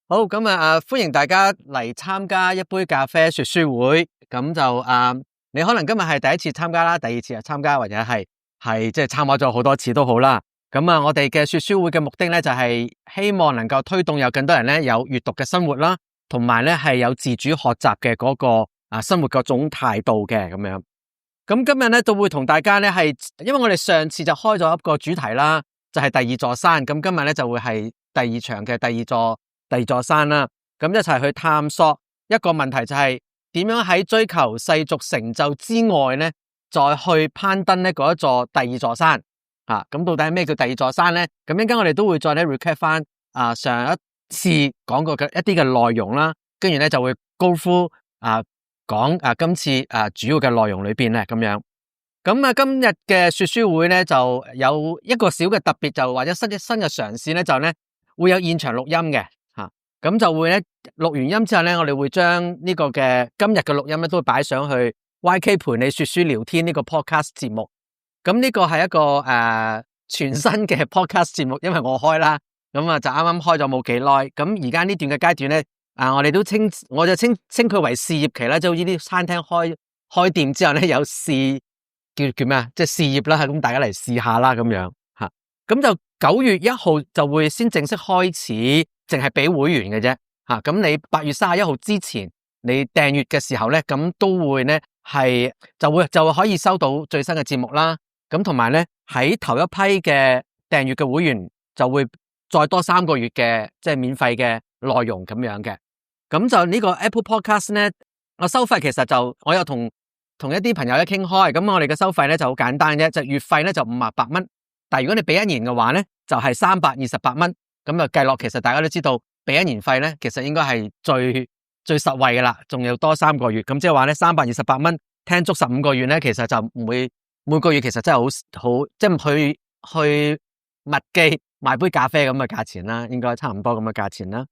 好，咁歡迎大家嚟參加一杯咖啡說書會。咁就你可能今日係第一次參加啦，第二次參加，或者係即係參加咗好多次都好啦。咁我哋嘅說書會嘅目的咧，就係希望能夠推動有更多人咧有閱讀嘅生活啦，同埋咧係有自主學習嘅嗰個生活嗰種態度嘅咁樣。咁今日咧都會同大家咧係，因為我哋上次就開咗一個主題啦，就係第二座山。咁今日咧就會係第二場嘅第二座山啦。咁一齊去探索一個問題，就係點樣喺追求世俗成就之外咧，再去攀登呢嗰一座第二座山。咁到底係咩叫第二座山咧？咁陣間我哋都會再咧 recap 翻上一次講過嘅一啲嘅內容啦，跟住咧就會 go through講今次主要嘅內容裏邊咧咁樣。咁今日嘅說書會咧就有一個小嘅特別，就或者新嘅嘗試咧，就咧會有現場錄音嘅吓。咁就會咧錄完音之後咧，我哋會將呢個嘅今日嘅錄音咧都會擺上去 YK 陪你說書聊天呢個 podcast 節目。咁呢個係一個全新嘅 podcast 節目，因為我開啦，咁就啱啱開咗冇幾耐。咁而家呢段嘅階段咧，我就稱佢為試業期啦，即係好似啲餐廳開店之後咧有試叫咩啊？即係試業啦，咁大家嚟試下啦咁樣吓。咁就9月1號就會先正式開始，淨係俾會員嘅啫吓。咁你8月31號之前你訂閱嘅時候咧，咁都會咧係就會可以收到最新嘅節目啦。咁同埋咧喺頭一批嘅訂閱嘅會員就會再多3個月嘅即係免費嘅內容咁樣嘅。咁就呢個 Apple Podcast 咧，我收費其實就我有同一啲朋友咧傾開，咁我哋嘅收費咧就好簡單啫，就月費咧就58蚊，但係如果你俾1年嘅話咧就係328蚊。咁就計落，其實大家都知道俾1年費咧，其實應該係最實惠嘅啦，仲要多3個月，咁即係話咧328蚊聽足15個月咧，其實就唔會每個月其實真係好即係去麥記買杯咖啡咁嘅價錢啦，應該差唔多咁嘅價錢啦。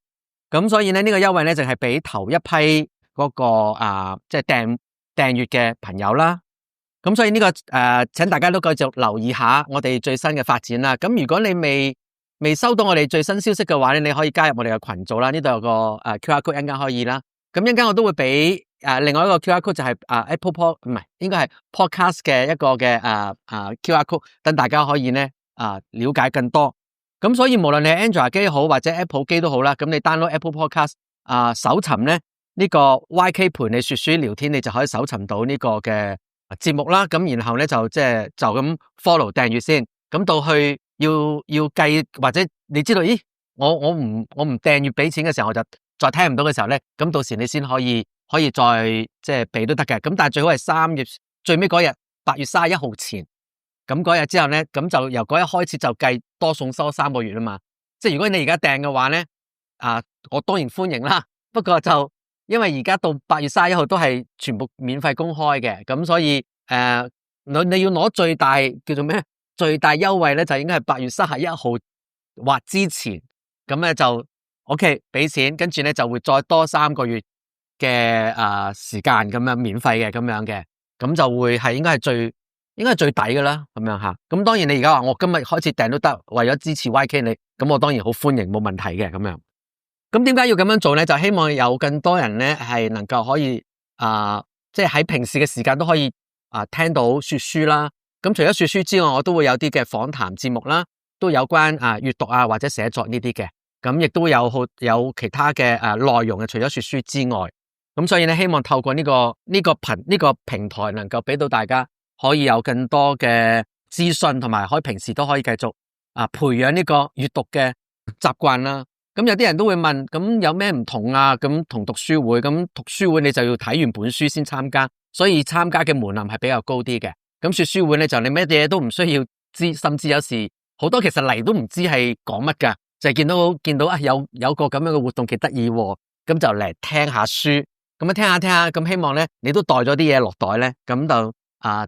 咁所以咧呢個優惠咧就係俾頭一批嗰個即係訂閱嘅朋友啦。咁所以呢個請大家都繼續留意下我哋最新嘅發展啦。咁如果你未收到我哋最新消息嘅話咧，你可以加入我哋嘅群組啦。呢度有個QR code，一陣間可以啦。咁一陣間我都會俾另外一個 QR code，就係Apple Pod 唔係，應該係 Podcast 嘅一個嘅QR code，等大家可以咧了解更多。咁所以無論你係 Android 機好或者 Apple 機都好啦，咁你 download Apple Podcast 搜尋咧呢個 YK 陪你說書聊天，你就可以搜尋到呢個嘅節目啦。咁然後咧就咁 follow 訂閱先。咁到去要計，或者你知道，咦我唔訂閱俾錢嘅時候，我就再聽唔到嘅時候咧，咁到時你先可以再即係俾都得嘅。咁但係最好係3月最尾嗰日8月31號前，咁嗰日之後咧，咁就由嗰日開始就計多送收3個月啊嘛。即係如果你而家訂嘅話咧，我當然歡迎啦。不過就因為而家到8月31號都係全部免費公開嘅，咁所以你要攞最大叫做咩？最大優惠咧就應該係8月31號或之前，咁咧就 OK 俾錢，跟住咧就會再多3個月嘅時間咁樣免費嘅咁樣嘅，咁就會係應該係最抵㗎啦咁樣吓。咁當然你而家話我今日開始訂都得，為咗支持 YK 你，咁我當然好歡迎，冇問題嘅咁樣。咁點解要咁樣做咧？就希望有更多人咧係能夠可以即係喺平時嘅時間都可以聽到說書啦。咁除咗說書之外，我都會有啲嘅訪談節目啦，都有關閱讀或者寫作呢啲嘅。咁亦都有其他嘅內容嘅，除咗說書之外。咁所以咧，希望透過呢個平台，能夠俾到大家可以有更多嘅資訊，同埋平時都可以繼續培養呢個閱讀嘅習慣啦。咁有啲人都會問，咁有咩唔同啊？咁同讀書會，咁讀書會你就要睇完本書先參加，所以參加嘅門檻係比較高啲嘅。咁說書會咧就你乜嘢都唔需要知，甚至有時好多其實嚟都唔知係講乜噶，就係見到有個咁樣嘅活動幾得意，咁就嚟聽下書，咁聽下，咁希望咧你都帶咗啲嘢落袋咧，咁就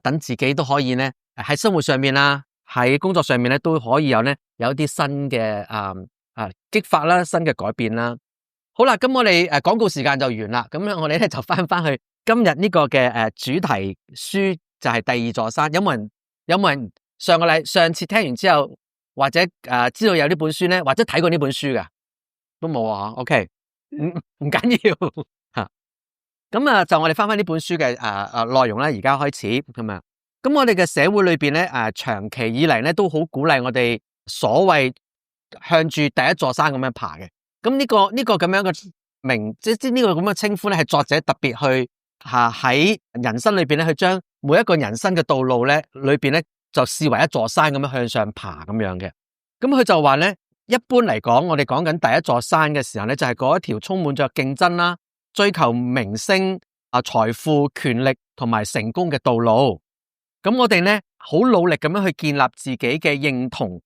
等自己都可以咧喺生活上面啦，喺工作上面咧都可以有一啲新嘅激發啦，新嘅改變啦。好啦，咁我哋廣告時間就完啦，咁我哋咧就翻去今日呢個嘅主題書。就係第二座山。有冇人上次聽完之後，或者知道有呢本書咧，或者睇過呢本書噶？都冇啊。OK，唔緊要吓。咁啊，就我哋翻呢本書嘅內容咧，而家開始咁樣。咁我哋嘅社會裏邊咧，長期以嚟咧都好鼓勵我哋所謂向住第一座山咁樣爬嘅。咁呢個咁樣嘅即呢個咁嘅稱呼咧，係作者特別去喺人生裏邊咧，去將每一個人生嘅道路咧裏邊咧，就視為一座山咁樣向上爬咁樣嘅。咁佢就話咧，一般嚟講，我哋講緊第一座山嘅時候咧，就係嗰一條充滿着競爭啦、追求名聲、財富、權力同埋成功嘅道路。咁我哋咧好努力咁樣去建立自己嘅認同，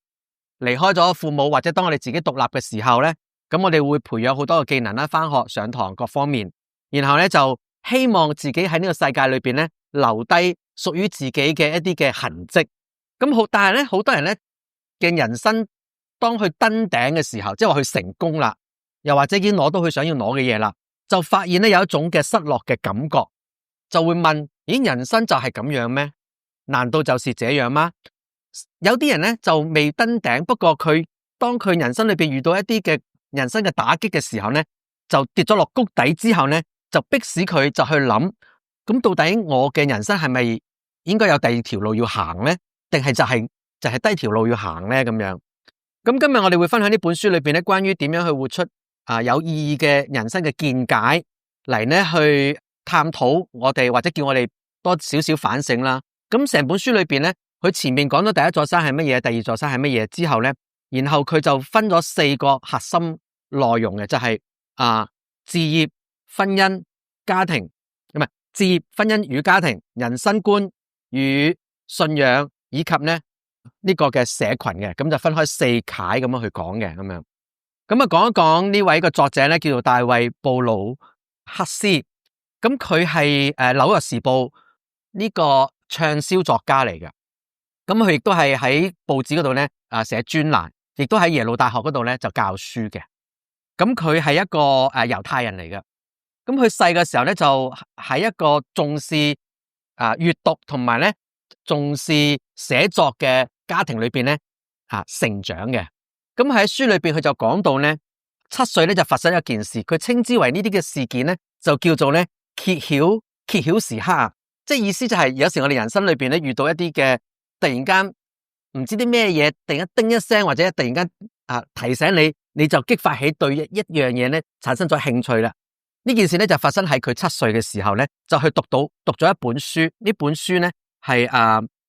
離開咗父母或者當我哋自己獨立嘅時候咧，咁我哋會培養好多嘅技能啦，返學、上堂各方面，然後咧就希望自己喺呢個世界裏邊咧留低屬於自己嘅一啲嘅痕跡。咁但係咧好多人咧嘅人生，當佢登頂嘅時候，即係話佢成功啦，又或者已經攞到佢想要攞嘅嘢啦，就發現咧有一種嘅失落嘅感覺，就會問：咦，人生就係咁樣咩？難道就是這樣嗎？有啲人咧就未登頂，不過當佢人生裏邊遇到一啲嘅人生嘅打擊嘅時候咧，就跌咗落谷底之後咧，就迫使佢就去諗：咁到底我嘅人生係咪應該有第二條路要行咧？定係就係低條路要行咧？咁樣。咁今日我哋會分享呢本書裏邊咧，關於點樣去活出有意義嘅人生嘅見解，嚟咧去探討我哋，或者叫我哋多少少反省啦。咁成本書裏邊咧，佢前面講咗第一座山係乜嘢，第二座山係乜嘢之後咧，然後佢就分咗4個核心內容嘅，就係置業、婚姻、家庭，唔係置業、婚姻與家庭、人生觀與信仰，以及咧呢個嘅社群嘅，咁就分開4楷咁樣去講嘅，咁樣。咁啊講一講呢位個作者咧，叫做大衛布魯克斯，咁佢係紐約時報呢個暢銷作家嚟嘅。咁佢亦都係喺報紙嗰度咧寫專欄，亦都喺耶魯大學嗰度咧就教書嘅。咁佢係一個猶太人嚟嘅。咁佢細嘅時候咧就喺一個重視閱讀同埋咧重視寫作嘅家庭裏邊咧成長嘅。咁喺書裏邊佢就講到咧，7歲咧就發生一件事，佢稱之為呢啲嘅事件咧就叫做咧揭曉時刻，即係意思就係有時我哋人生裏邊咧遇到一啲嘅突然間唔知啲咩嘢，突然間叮一聲，或者突然間提醒你，你就激發起對一樣嘢咧產生咗興趣啦。呢件事咧就發生喺佢7歲嘅時候咧，就去讀咗一本書。呢本書咧係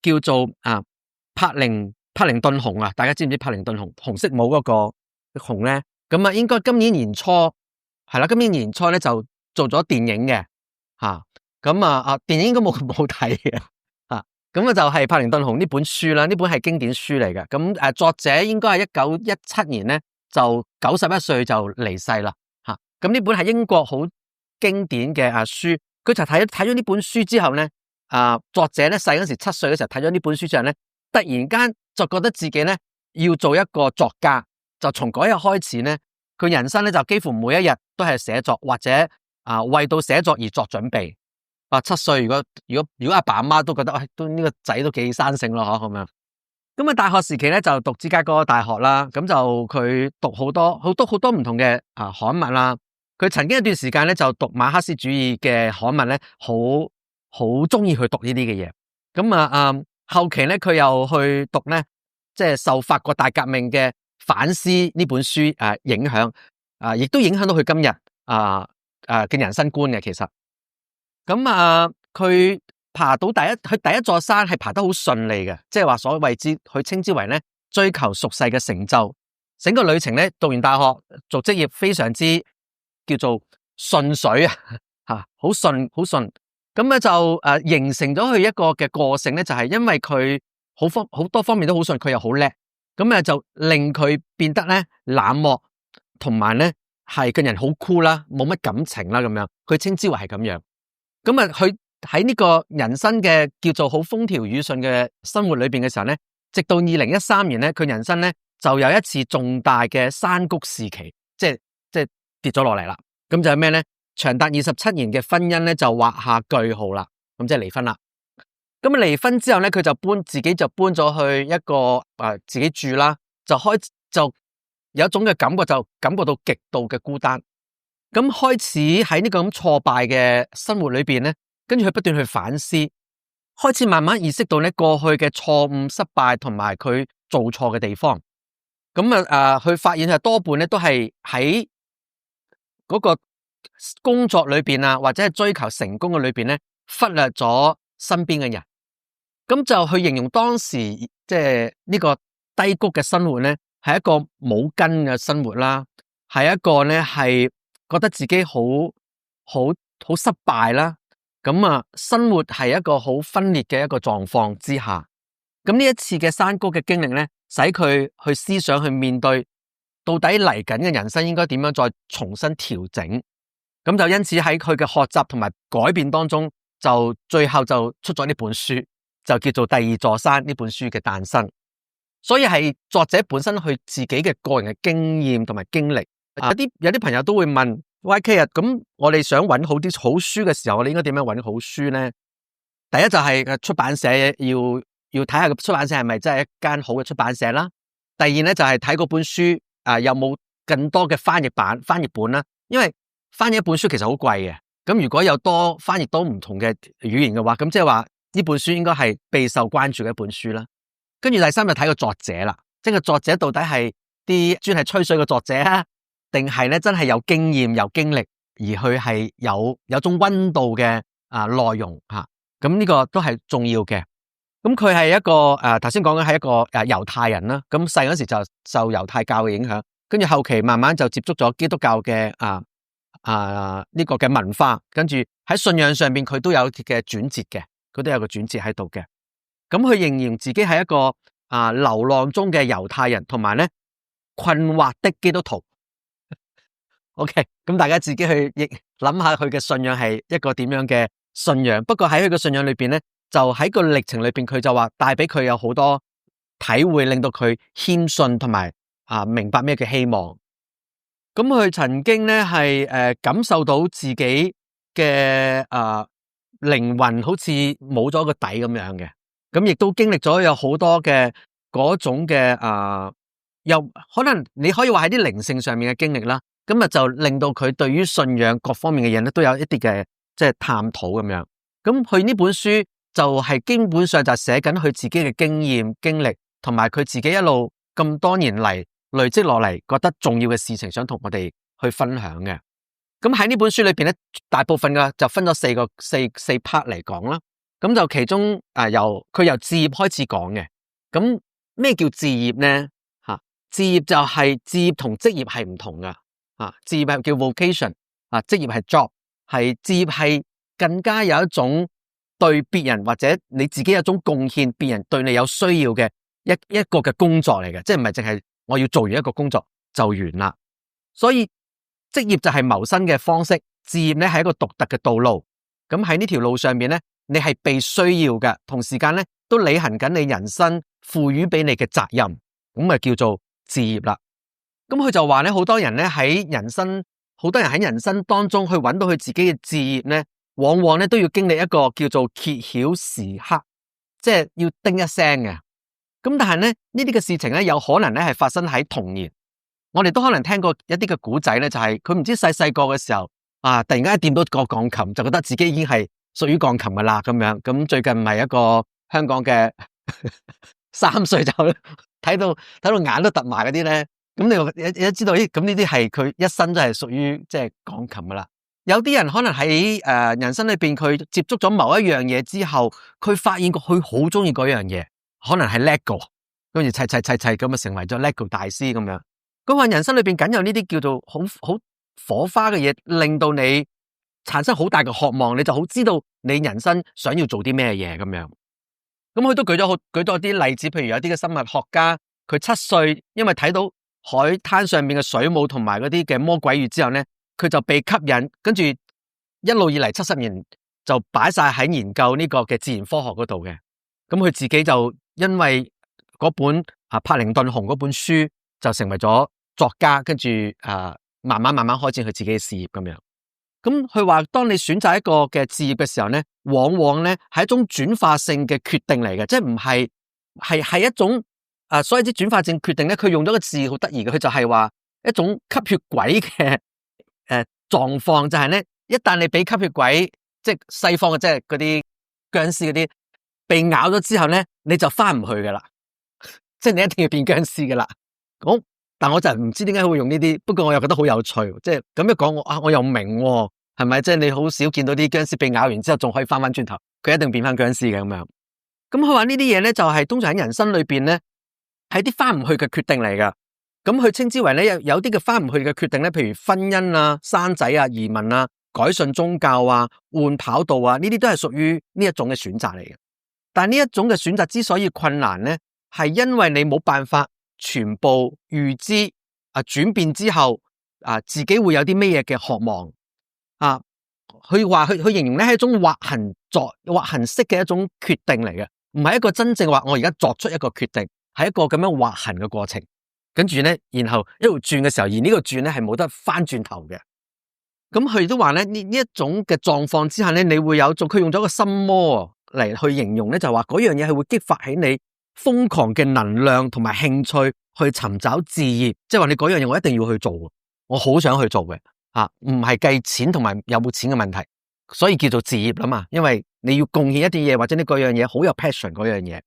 叫做柏靈頓熊啊，大家知唔知柏靈頓熊紅色帽嗰個熊咧？咁應該今年年初係啦，今年年初咧就做咗電影嘅吓。咁電影應該冇睇嘅吓。咁就係柏靈頓熊呢本書啦，呢本係經典書嚟嘅。咁作者應該係1917年咧就91歲就離世啦吓。咁呢本係英國好經典嘅書。佢就睇咗呢本書之後咧，作者咧細嗰時7歲嘅時候睇咗呢本書之後咧，突然間就覺得自己咧要做一個作家，就從嗰日開始咧，佢人生咧就幾乎每一日都係寫作，或者為到寫作而作準備。7歲如果阿爸阿媽都覺得都呢個仔都幾生性咯，咁樣。咁大學時期咧就讀芝加哥大學啦，咁就佢讀好多唔同嘅刊物啦。佢曾經一段時間咧就讀馬克思主義嘅刊物咧，好中意去讀呢啲嘅嘢。咁後期咧佢又去讀咧，即係受法國大革命嘅反思呢本書影響，亦都影響到佢今日嘅人生觀嘅。其實咁佢爬到佢第一座山係爬得好順利嘅，即係話所謂佢稱之為咧追求俗世嘅成就。整個旅程咧讀完大學做職業非常之叫做順水好順。咁咧就形成咗佢一個嘅個性咧，就係因為佢好多方面都好順，佢又好叻，咁就令佢變得咧冷漠，同埋咧係個人好酷啦，冇乜感情啦咁樣。佢稱之為係咁樣。咁佢喺呢個人生嘅叫做好風調雨順嘅生活裏邊嘅時候咧，直到2013年咧，佢人生咧就有一次重大嘅山谷時期，即係跌咗落嚟啦。咁就係咩咧？長達27年嘅婚姻咧就畫下句號啦，咁即係離婚啦。咁離婚之後咧，佢自己就搬咗去一個自己住啦，就有一種嘅感覺，就感覺到極度嘅孤單。咁開始喺呢個咁挫敗嘅生活裏邊咧，跟住佢不斷去反思，開始慢慢意識到咧過去嘅錯誤、失敗同埋佢做錯嘅地方。咁佢發現係多半咧都係喺嗰個工作裏邊啊，或者係追求成功嘅裏邊咧，忽略咗身邊嘅人。咁就去形容當時即係呢個低谷嘅生活咧，係一個冇根嘅生活啦，係一個咧係覺得自己好失敗啦。咁生活係一個好分裂嘅一個狀況之下。咁呢一次嘅山谷嘅經歷咧，使佢去思想去面對到底嚟緊嘅人生應該點樣再重新調整。咁就因此喺佢嘅學習同埋改變當中，就最後就出咗呢本書，就叫做《第二座山》呢本書嘅誕生。所以係作者本身佢自己嘅個人嘅經驗同埋經歷。有啲朋友都會問 YK 啊，咁我哋想揾好啲好書嘅時候，我哋應該點樣揾好書咧？第一就係出版社要睇下個出版社係咪真係一間好嘅出版社啦。第二咧就係睇嗰本書有冇更多嘅翻譯本啦。因為翻譯一本書其實好貴嘅，咁如果有多翻譯到唔同嘅語言嘅話，咁即係話呢本書應該係備受關注嘅一本書啦。跟住第三就睇個作者啦，即係個作者到底係啲專係吹水嘅作者啊，定係咧真係有經驗有經歷，而佢係有種溫度嘅內容吓。咁呢個都係重要嘅。咁佢係一個頭先講嘅係一個猶太人啦。咁細嗰時就受猶太教嘅影響，跟住後期慢慢就接觸咗基督教嘅呢個嘅文化，跟住喺信仰上邊佢都有嘅轉折嘅，佢都有個轉折喺度嘅。咁佢形容自己係一個流浪中嘅猶太人，同埋咧困惑的基督徒。OK， 咁大家自己去亦諗下佢嘅信仰係一個點樣嘅信仰。不過喺佢嘅信仰裏邊咧，就喺個歷程裏邊，佢就話帶俾佢有好多體會，令到佢謙遜同埋明白咩叫希望。咁佢曾經咧係感受到自己嘅靈魂好似冇咗個底咁樣嘅，咁亦都經歷咗有好多嘅嗰種嘅又可能你可以話係啲靈性上面嘅經歷啦。咁就令到佢對於信仰各方面嘅嘢咧都有一啲嘅即係探討咁樣。咁佢呢本書就係基本上就寫緊佢自己嘅經驗經歷，同埋佢自己一路咁多年嚟累積落嚟覺得重要嘅事情，想同我哋去分享嘅。咁喺呢本書裏邊咧，大部分嘅就分咗四 part 嚟講啦。咁就其中由置業開始講嘅。咁咩叫置業咧？置業就係置業同職業係唔同噶。置業係叫 vocation， 職業係 job， 係置業係更加有一種對別人或者你自己有一種貢獻，別人對你有需要嘅一個嘅工作嚟嘅，即係唔係淨係我要做完一個工作就完啦。所以職業就係謀生嘅方式，置業咧係一個獨特嘅道路。咁喺呢條路上面咧，你係被需要嘅，同時間咧都履行緊你人生賦予俾你嘅責任，咁叫做置業啦。咁佢就話咧，好多人喺人生當中去揾到佢自己嘅置業咧，往往咧都要經歷一個叫做揭曉時刻，即係要叮一聲嘅。咁但係咧呢啲嘅事情咧，有可能咧係發生喺童年。我哋都可能聽過一啲嘅古仔咧，就係佢唔知細個嘅時候突然間掂到個鋼琴，就覺得自己已經係屬於鋼琴噶啦咁樣。咁最近唔係一個香港嘅3歲就睇到眼都突埋嗰啲咧。咁你一知道，咁呢啲係佢一生都係屬於即係鋼琴噶啦。有啲人可能喺人生裏邊，佢接觸咗某一樣嘢之後，佢發現佢好中意嗰樣嘢，可能係 Lego， 跟住砌咁成為咗 Lego 大師咁樣。佢話人生裏邊僅有呢啲叫做好火花嘅嘢，令到你產生好大嘅渴望，你就好知道你人生想要做啲咩嘢咁樣。咁佢都舉咗啲例子，譬如有啲嘅生物學家，佢7歲，因為睇到海灘上面嘅水母同埋嗰啲嘅魔鬼魚之後咧，佢就被吸引，跟住一路以嚟70年就擺晒喺研究呢個嘅自然科學嗰度嘅。咁佢自己就因為嗰本柏靈頓熊嗰本書就成為咗作家，跟住慢慢開展佢自己嘅事業咁樣。咁佢話當你選擇一個嘅事業嘅時候咧，往往咧係一種轉化性嘅決定嚟嘅，即係唔係一種所以啲轉化性決定咧，佢用咗個字好得意嘅，佢就係話一種吸血鬼嘅狀況就係咧，一旦你俾吸血鬼，即係西方嘅，即係嗰啲僵屍嗰啲被咬咗之後咧，你就翻唔去噶啦，即係你一定要變僵屍噶啦。好，但我就唔知點解會用呢啲，不過我又覺得好有趣，即係咁樣講我又明喎，係咪？即係你好少見到啲僵屍被咬完之後仲可以翻轉頭，佢一定變翻僵屍嘅咁樣。咁佢話呢啲嘢咧，就係通常喺人生裏邊咧，係啲翻唔去嘅決定嚟噶。咁佢稱之為咧，有啲嘅翻唔去嘅決定咧，譬如婚姻啊、生仔啊、移民啊、改信宗教啊、換跑道啊，呢啲都係屬於呢一種嘅選擇嚟嘅。但呢一種嘅選擇之所以困難咧，係因為你冇辦法全部預知轉變之後自己會有啲咩嘢嘅渴望啊。佢形容咧係一種滑行式嘅一種決定嚟嘅，唔係一個真正話我而家作出一個決定，係一個咁樣滑行嘅過程。跟住咧，然後一路轉嘅時候，而呢個轉咧係冇得翻轉頭嘅。咁佢都話咧，呢一種嘅狀況之下咧，你會有佢用咗個心魔嚟去形容咧，就話嗰樣嘢係會激發起你瘋狂嘅能量同埋興趣去尋找志業，即係話你嗰樣嘢我一定要去做，我好想去做嘅唔係計錢同埋有冇錢嘅問題，所以叫做志業啦嘛，因為你要貢獻一啲嘢，或者你嗰樣嘢好有 passion 嗰樣嘢。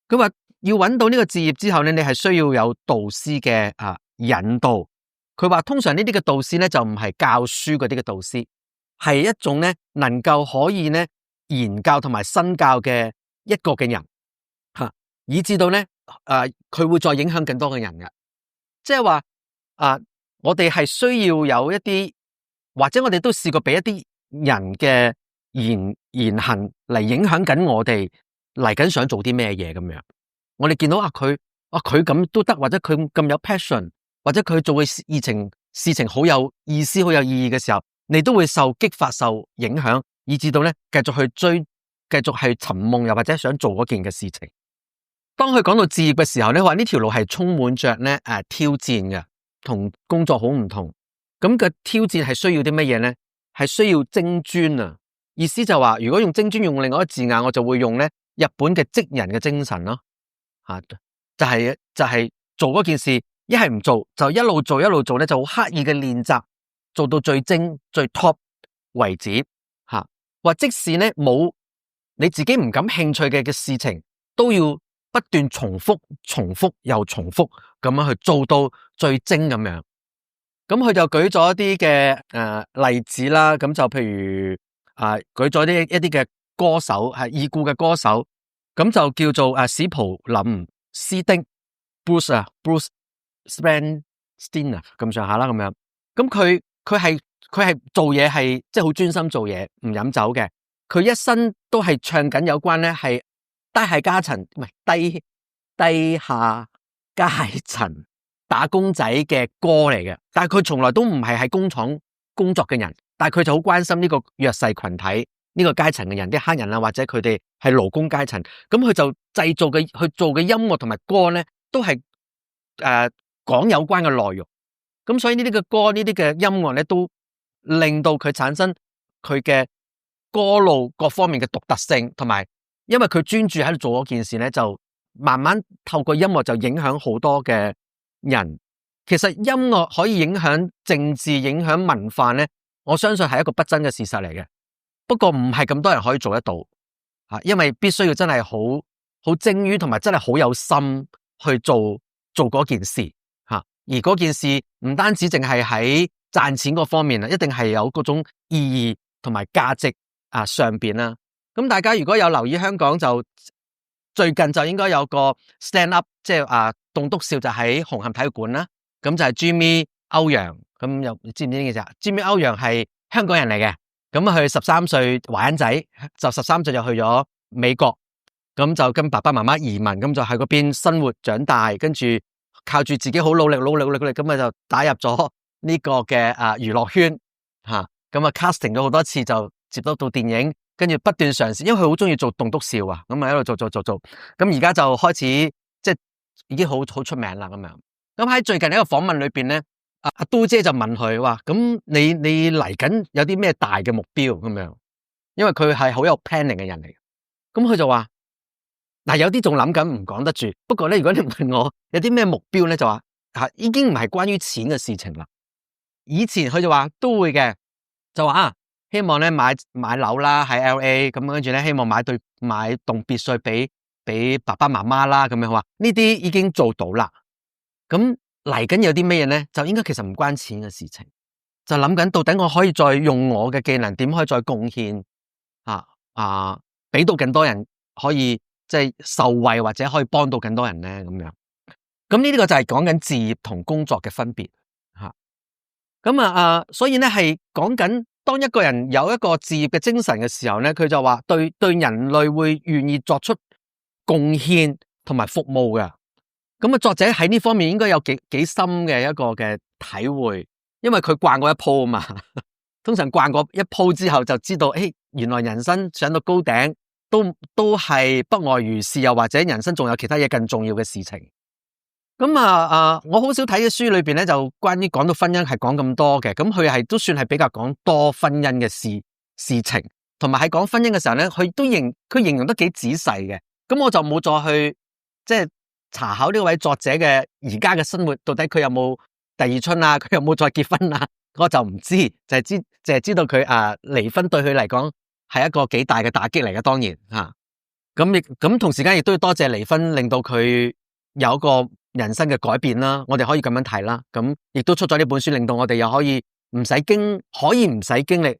佢話要揾到呢個志業之後咧，你係需要有導師嘅引導。佢話通常呢啲嘅導師咧就唔係教書嗰啲嘅導師，係一種咧能夠可以咧言教同埋身教嘅一個嘅人以至到咧佢會再影響更多嘅人嘅。即係話我哋係需要有一啲，或者我哋都試過俾一啲人嘅言行嚟影響緊我哋嚟緊想做啲咩嘢咁樣。我哋見到佢咁都得，或者佢咁有 passion， 或者佢做嘅事情好有意思、好有意義嘅時候，你都會受激發、受影響，以至到咧繼續去追、繼續去尋夢，又或者想做嗰件嘅事情。當佢講到志業嘅時候咧，話呢條路係充滿着咧挑戰嘅，同工作好唔同。咁嘅挑戰係需要啲乜嘢咧？係需要精專啊！意思就話，如果用精專用另外一個字眼，我就會用咧日本嘅職人嘅精神咯。就係做嗰件事，一係唔做就一路做一路做咧，就好刻意嘅練習，做到最精最 top 為止或即使咧冇你自己唔感興趣嘅事情，都要不斷重複又重複咁樣去做到最精咁樣。咁佢就舉咗一啲嘅例子啦，咁就譬如舉咗一啲嘅歌手係已故嘅歌手。咁就叫做史普林斯丁 Bruce Springsteen 咁上下啦咁樣。咁佢係做嘢係即係好專心做嘢，唔飲酒嘅。佢一生都係唱緊有關咧係低下階層打工仔嘅歌嚟嘅。但係佢從來都唔係喺工廠工作嘅人，但係佢就好關心呢個弱勢群體。呢個階層嘅人，啲黑人啊，或者佢哋係勞工階層，咁佢就去做嘅音樂同埋歌咧，都係講有關嘅內容。咁所以呢啲嘅歌，呢啲嘅音樂咧，都令到佢產生佢嘅歌路各方面嘅獨特性，同埋因為佢專注喺度做嗰件事咧，就慢慢透過音樂就影響好多嘅人。其實音樂可以影響政治、影響文化咧，我相信係一個不爭嘅事實嚟嘅。不過唔係咁多人可以做得到因為必須要真係好精於同埋真係好有心去做嗰件事而嗰件事唔單止淨係喺賺錢嗰方面，一定係有嗰種意義同埋價值上邊啦。咁大家如果有留意香港，就最近就應該有個 stand up， 即係棟篤笑就喺紅磡體育館啦。咁就係 Jimmy 歐陽，咁又知唔知呢件事？Jimmy 歐陽係香港人嚟嘅。咁佢13歲華人仔，就13歲就去咗美國，咁就跟爸爸媽媽移民，咁就喺嗰邊生活長大，跟住靠住自己好努力，咁就打入咗呢個嘅娛樂圈咁casting 咗好多次就接到電影，跟住不斷嘗試，因為佢好中意做棟篤笑咁一路做，咁而家就開始即係已經好出名啦咁樣。咁喺最近一個訪問裏邊咧。阿都姐就問佢話：咁你嚟緊有啲咩大嘅目標咁樣？因為佢係好有 planning 嘅人嚟。咁佢就話：有啲仲諗緊唔講得住。不過咧，如果你問我有啲咩目標咧，就話已經唔係關於錢嘅事情啦。以前佢就話都會嘅，就話希望咧買樓啦喺 LA， 咁跟住咧希望買棟別墅俾爸爸媽媽啦，咁樣話呢啲已經做到啦。咁嚟緊有啲咩嘢咧？就應該其實唔關錢嘅事情，就諗緊到底我可以再用我嘅技能點可以再貢獻俾到更多人可以即係受惠或者可以幫到更多人咧咁樣。咁呢個就係講緊事業同工作嘅分別吓。咁所以咧係講緊當一個人有一個事業嘅精神嘅時候咧，佢就話對人類會願意作出貢獻同埋服務嘅。咁作者喺呢方面應該有幾深嘅一個嘅體會，因為佢慣過一鋪啊嘛。通常慣過一鋪之後就知道，原來人生上到高頂都係不外如是，又或者人生仲有其他嘢更重要嘅事情。咁我好少睇嘅書裏邊咧，就關於講到婚姻係講咁多嘅。咁佢係都算係比較講多婚姻嘅事情，同埋喺講婚姻嘅時候咧，佢形容得幾仔細嘅。咁我就冇再去即係查考呢位作者嘅而家嘅生活，到底佢有冇第二春啊？佢有冇再結婚啊？我就唔知，就係知道佢離婚對佢嚟講係一個幾大嘅打擊嚟嘅，當然吓。咁同時間亦都要多謝離婚，令到佢有一個人生嘅改變啦，我哋可以咁樣睇啦。咁亦都出咗呢本書，令到我哋又可以唔使經歷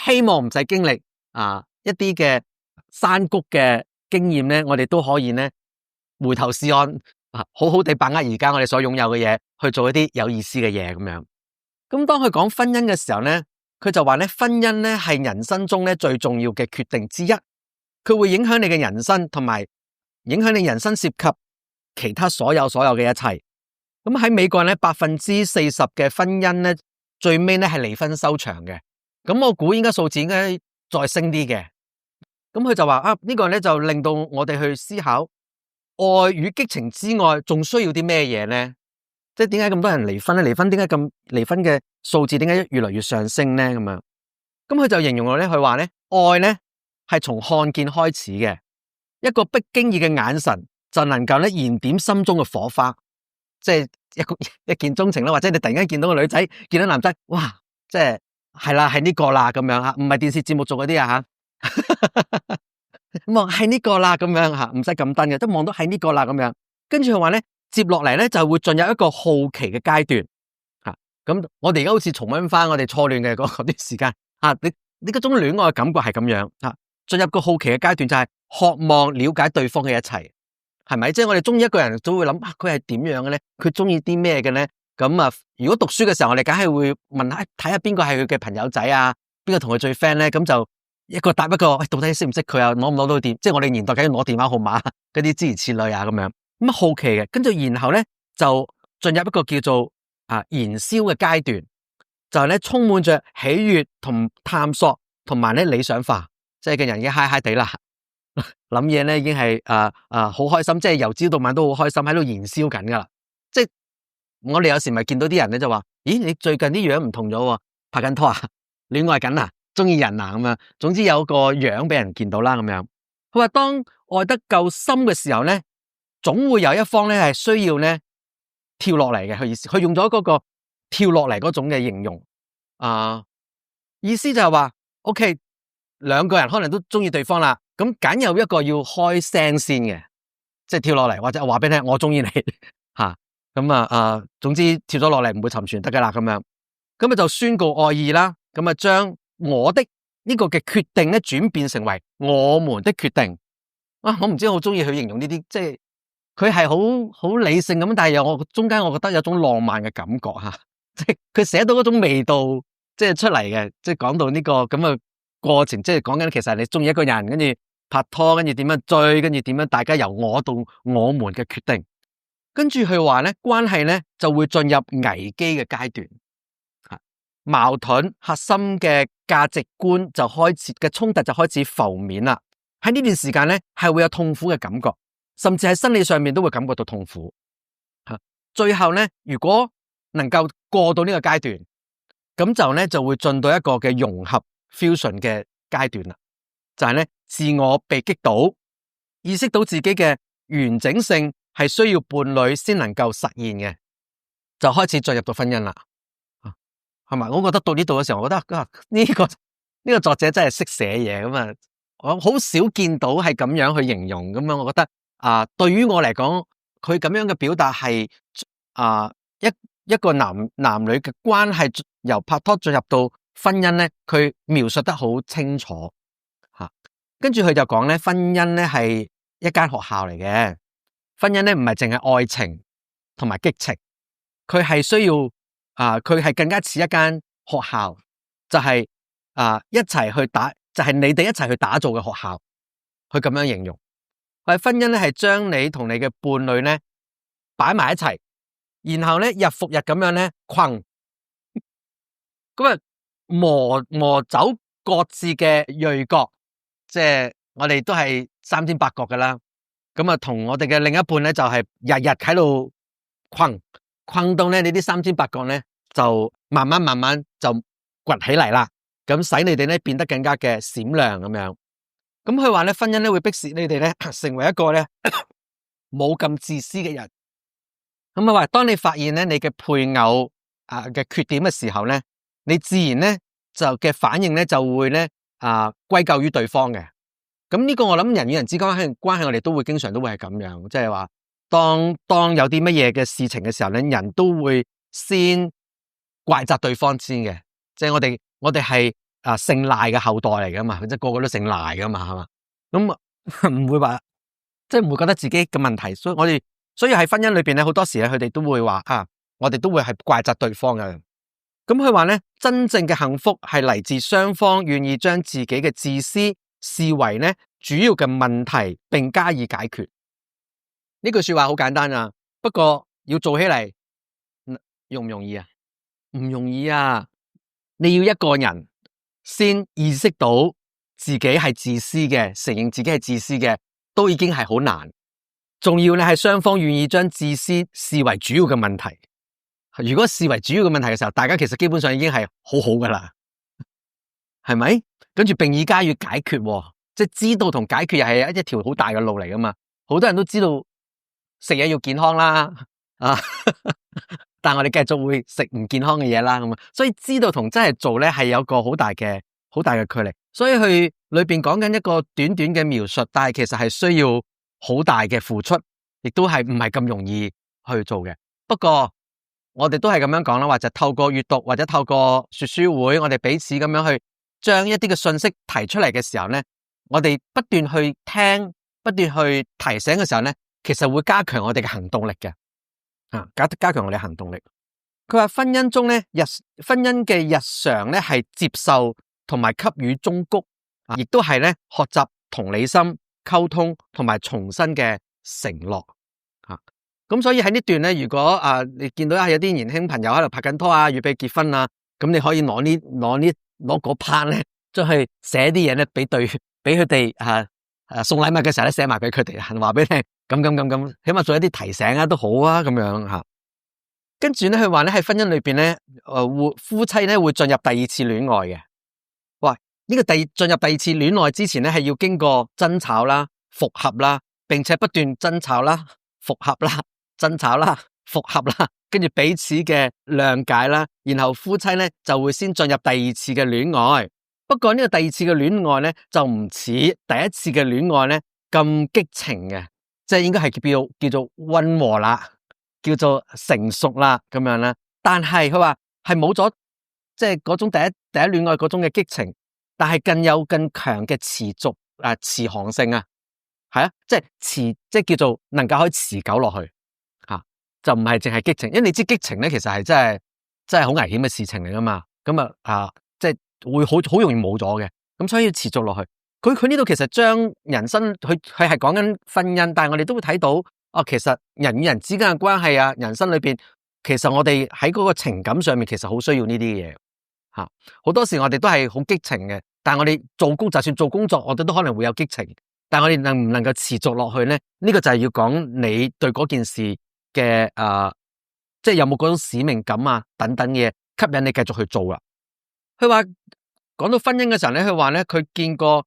希望唔使經歷一啲嘅山谷嘅經驗咧，我哋都可以咧回頭是岸好好地把握而家我哋所擁有嘅嘢，去做一啲有意思嘅嘢咁樣。咁當佢講婚姻嘅時候咧，佢就話咧婚姻咧係人生中咧最重要嘅決定之一，佢會影響你嘅人生，同埋影響你人生涉及其他所有嘅一切。咁喺美國咧40%嘅婚姻咧最尾咧係離婚收場嘅。咁我估應該數字應該再升啲嘅。咁佢就話呢個咧就令到我哋去思考，愛與激情之外仲需要啲咩嘢咧？即係點解咁多人離婚咧？離婚嘅數字點解越嚟越上升咧？咁樣，咁佢就形容我咧，佢話咧愛咧係從看見開始嘅，一個不經意嘅眼神就能夠咧燃點心中嘅火花，即係一見鍾情啦，或者你突然間見到個女仔，見到男仔，哇，即係啦，係呢個啦咁樣吓，唔係電視節目做嗰啲吓，望係呢個啦咁樣吓，唔使咁燈嘅，都望到係呢個啦咁樣。跟住佢話咧，接落嚟咧就會進入一個好奇嘅階段吓。咁我哋而家好似重溫翻我哋初戀嘅嗰段時間吓，你嗰種戀愛嘅感覺係咁樣吓，進入個好奇嘅階段就係渴望了解對方嘅一切，係咪？即係我哋中意一個人都會諗佢係點樣嘅咧？佢中意啲咩嘅咧？咁如果讀書嘅時候，我哋梗係會問下睇下邊個係佢嘅朋友仔啊，邊個同佢最 friend 咧？咁就一個答一個，到底識唔識佢啊？攞唔攞到電？即係我哋年代梗係攞電話號碼嗰啲諸如此類啊咁樣。咁好奇嘅，跟住然後咧就進入一個叫做燃燒嘅階段，就係咧充滿着喜悅同探索，同埋咧理想化，即係嘅人已經嗨嗨地啦，諗嘢咧已經係好開心，即係由朝到晚都好開心喺度燃燒緊噶啦。即係我哋有時咪見到啲人咧就話，咦，你最近啲樣唔同咗，拍緊拖啊，戀愛緊啊，中意人啊咁樣，總之有個樣俾人見到啦咁樣。佢話當愛得夠深嘅時候咧，總會有一方咧係需要咧跳落嚟嘅，佢意思，佢用咗嗰個跳落嚟嗰種嘅形容意思就係話 OK， 兩個人可能都中意對方啦，咁梗有一個要開聲先嘅，即係跳落嚟，或者我話俾你聽我中意你吓，咁總之跳咗落嚟唔會沉船得噶啦咁樣，咁就宣告愛意啦，咁將我的呢個嘅決定咧轉變成為我們的決定。我唔知好中意佢形容呢啲，即係佢係好理性咁，但係我中間我覺得有種浪漫嘅感覺吓，即係佢寫到嗰種味道，即係出嚟嘅，即係講到呢個咁嘅過程，即係講緊其實你中意一個人，跟住拍拖，跟住點樣追，跟住點樣大家由我到我們嘅決定，跟住佢話咧關係咧就會進入危機嘅階段，矛盾核心嘅價值觀就開始嘅衝突就開始浮面啦。喺呢段時間咧係會有痛苦嘅感覺，甚至喺生理上面都會感覺到痛苦。最後咧如果能夠過到呢個階段，咁就咧就會進到一個嘅融合 fusion 嘅階段啦。就係咧自我被擊倒，意識到自己嘅完整性係需要伴侶先能夠實現嘅，就開始進入到婚姻啦。係咪？我覺得到呢度嘅時候，我覺得呢個作者真係識寫嘢咁啊！我好少見到係咁樣去形容咁樣，我覺得對於我嚟講，佢咁樣嘅表達係一個男女嘅關係由拍拖進入到婚姻咧，佢描述得好清楚吓。跟住佢就講咧，婚姻咧係一間學校嚟嘅，婚姻咧唔係淨係愛情同埋激情，佢係需要佢係更加似一間學校，就係一齊去打，就係你哋一齊去打造嘅學校。佢咁樣形容，婚姻咧係將你同你嘅伴侶咧擺埋一齊，然後咧日復日咁樣咧困，咁啊磨走各自嘅銳角，即係我哋都係三尖八角噶啦。咁啊同我哋嘅另一半咧就係日日喺度困到咧你啲三尖八角咧就慢慢就掘起嚟啦，咁使你哋咧變得更加嘅閃亮咁樣。咁佢話咧婚姻咧會迫使你哋咧成為一個咧冇咁自私嘅人。咁啊話，當你發現咧你嘅配偶嘅缺點嘅時候咧，你自然咧就嘅反應咧就會咧歸咎於對方嘅。咁呢個我諗人與人之間關係我哋都會經常都會係咁樣，即係話當有啲乜嘢嘅事情嘅時候咧，人都會先怪責對方先嘅。即係我哋係姓賴嘅後代嚟噶嘛，即係個個都姓賴噶嘛，係嘛？咁唔會話即係唔會覺得自己嘅問題，所以喺婚姻裏邊咧，好多時咧佢哋都會話我哋都會係怪責對方嘅。咁佢話咧，真正嘅幸福係嚟自雙方願意將自己嘅自私視為咧主要嘅問題，並加以解決。呢句說話好簡單啊，不過要做起嚟容唔容易啊？唔容易啊！你要一個人先意識到自己係自私嘅，承認自己係自私嘅，都已經係好難。仲要咧係雙方願意將自私視為主要嘅問題。如果視為主要嘅問題嘅時候，大家其實基本上已經係好好噶啦，係咪？跟住並以加以解決，即係知道同解決又係一條好大嘅路嚟噶嘛。好多人都知道食嘢要健康啦，但係我哋繼續會食唔健康嘅嘢啦，咁啊，所以知道同真係做咧係有個好大嘅距離。所以佢裏邊講緊一個短短嘅描述，但係其實係需要好大嘅付出，亦都係唔係咁容易去做嘅。不過我哋都係咁樣講啦，或者透過閱讀或者透過說書會，我哋彼此咁樣去將一啲嘅信息提出嚟嘅時候咧，我哋不斷去聽，不斷去提醒嘅時候咧，其實會加強我哋嘅行動力嘅。加強我哋行動力。佢話婚姻中咧，婚姻嘅日常咧係接受同埋給予忠告，亦都係咧學習同理心、溝通同埋重新嘅承諾。咁所以喺呢段咧，如果你見到有啲年輕朋友喺度拍緊拖預備結婚咁你可以攞嗰 part 咧，再去寫啲嘢咧，俾佢哋送禮物嘅時候咧，寫埋俾佢哋，話俾你聽。咁，起碼做一啲提醒都好咁樣吓。跟住咧，佢話咧喺婚姻裏邊咧，夫妻咧會進入第二次戀愛嘅。哇！呢個進入第二次戀愛之前咧，係要經過爭吵啦、復合啦，並且不斷爭吵啦、復合啦、爭吵啦、復合啦，跟住彼此嘅諒解啦，然後夫妻咧就會先進入第二次嘅戀愛。不過呢個第二次嘅戀愛咧，就唔似第一次嘅戀愛咧咁激情嘅。即係應該係叫做溫和啦，叫做成熟啦咁樣啦。但係佢話係冇咗即係嗰種第一戀愛嗰種嘅激情，但係更有更強嘅持續持恆性係即係叫做能夠可以持久落去就唔係淨係激情。因為你知激情咧其實係真係好危險嘅事情嚟噶嘛。咁即係會好容易冇咗嘅。咁所以要持續落去。佢呢度其實將人生佢係講緊婚姻，但係我哋都會睇到其實人與人之間嘅關係人生裏邊，其實我哋喺嗰個情感上面其實好需要呢啲嘢好多時我哋都係好激情嘅，但係我哋就算做工作，我哋都可能會有激情，但係我哋能唔能夠持續落去咧？呢個就係要講你對嗰件事嘅即係有冇嗰種使命感等等嘢吸引你繼續去做啦。佢話講到婚姻嘅時候咧，佢話咧佢見過。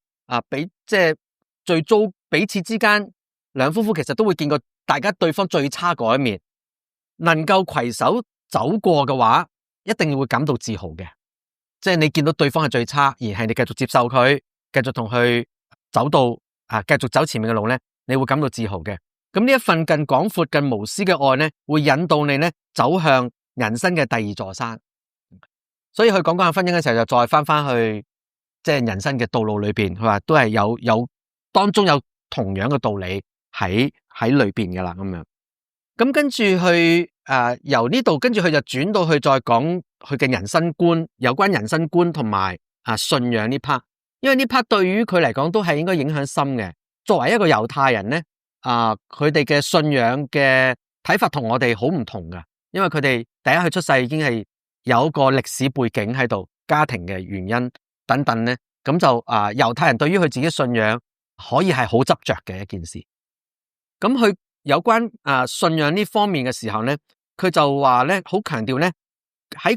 即係最糟彼此之間兩夫婦其實都會見過大家對方最差嗰一面，能夠攜手走過嘅話，一定會感到自豪嘅。即係你見到對方係最差，而係你繼續接受佢，繼續同佢走到繼續走前面嘅路咧，你會感到自豪嘅。咁呢一份更廣闊、更無私嘅愛咧，會引導你咧走向人生嘅第二座山。所以佢講下婚姻嘅時候，就再翻去即係人生嘅道路裏邊，佢話都係有當中有同樣嘅道理喺裏邊噶啦咁樣。咁跟住去由呢度跟住佢就轉到去再講佢嘅人生觀，有關人生觀同埋信仰呢 part。因為呢 part 對於佢嚟講都係應該影響深嘅。作為一個猶太人咧，佢哋嘅信仰嘅睇法同我哋好唔同噶。因為佢哋第一佢出世已經係有一個歷史背景喺度，家庭嘅原因等等咧，咁就猶太人對於佢自己信仰可以係好執着嘅一件事。咁佢有關信仰呢方面嘅時候咧，佢就話咧好強調咧喺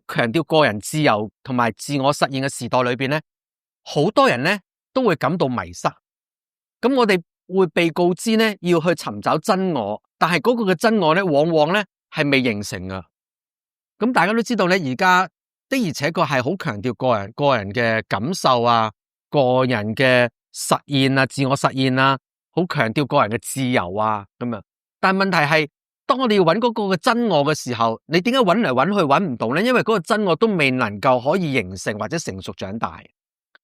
強調個人自由同埋自我實現嘅時代裏邊咧，好多人咧都會感到迷失。咁我哋會被告知咧要去尋找真我，但係嗰個嘅真我咧往往咧係未形成噶。咁大家都知道咧，而家的而且確係好強調個人嘅感受個人嘅實現自我實現好強調個人嘅自由咁樣。但係問題係，當我哋要揾嗰個嘅真我嘅時候，你點解揾嚟揾去揾唔到咧？因為嗰個真我都未能夠可以形成或者成熟長大。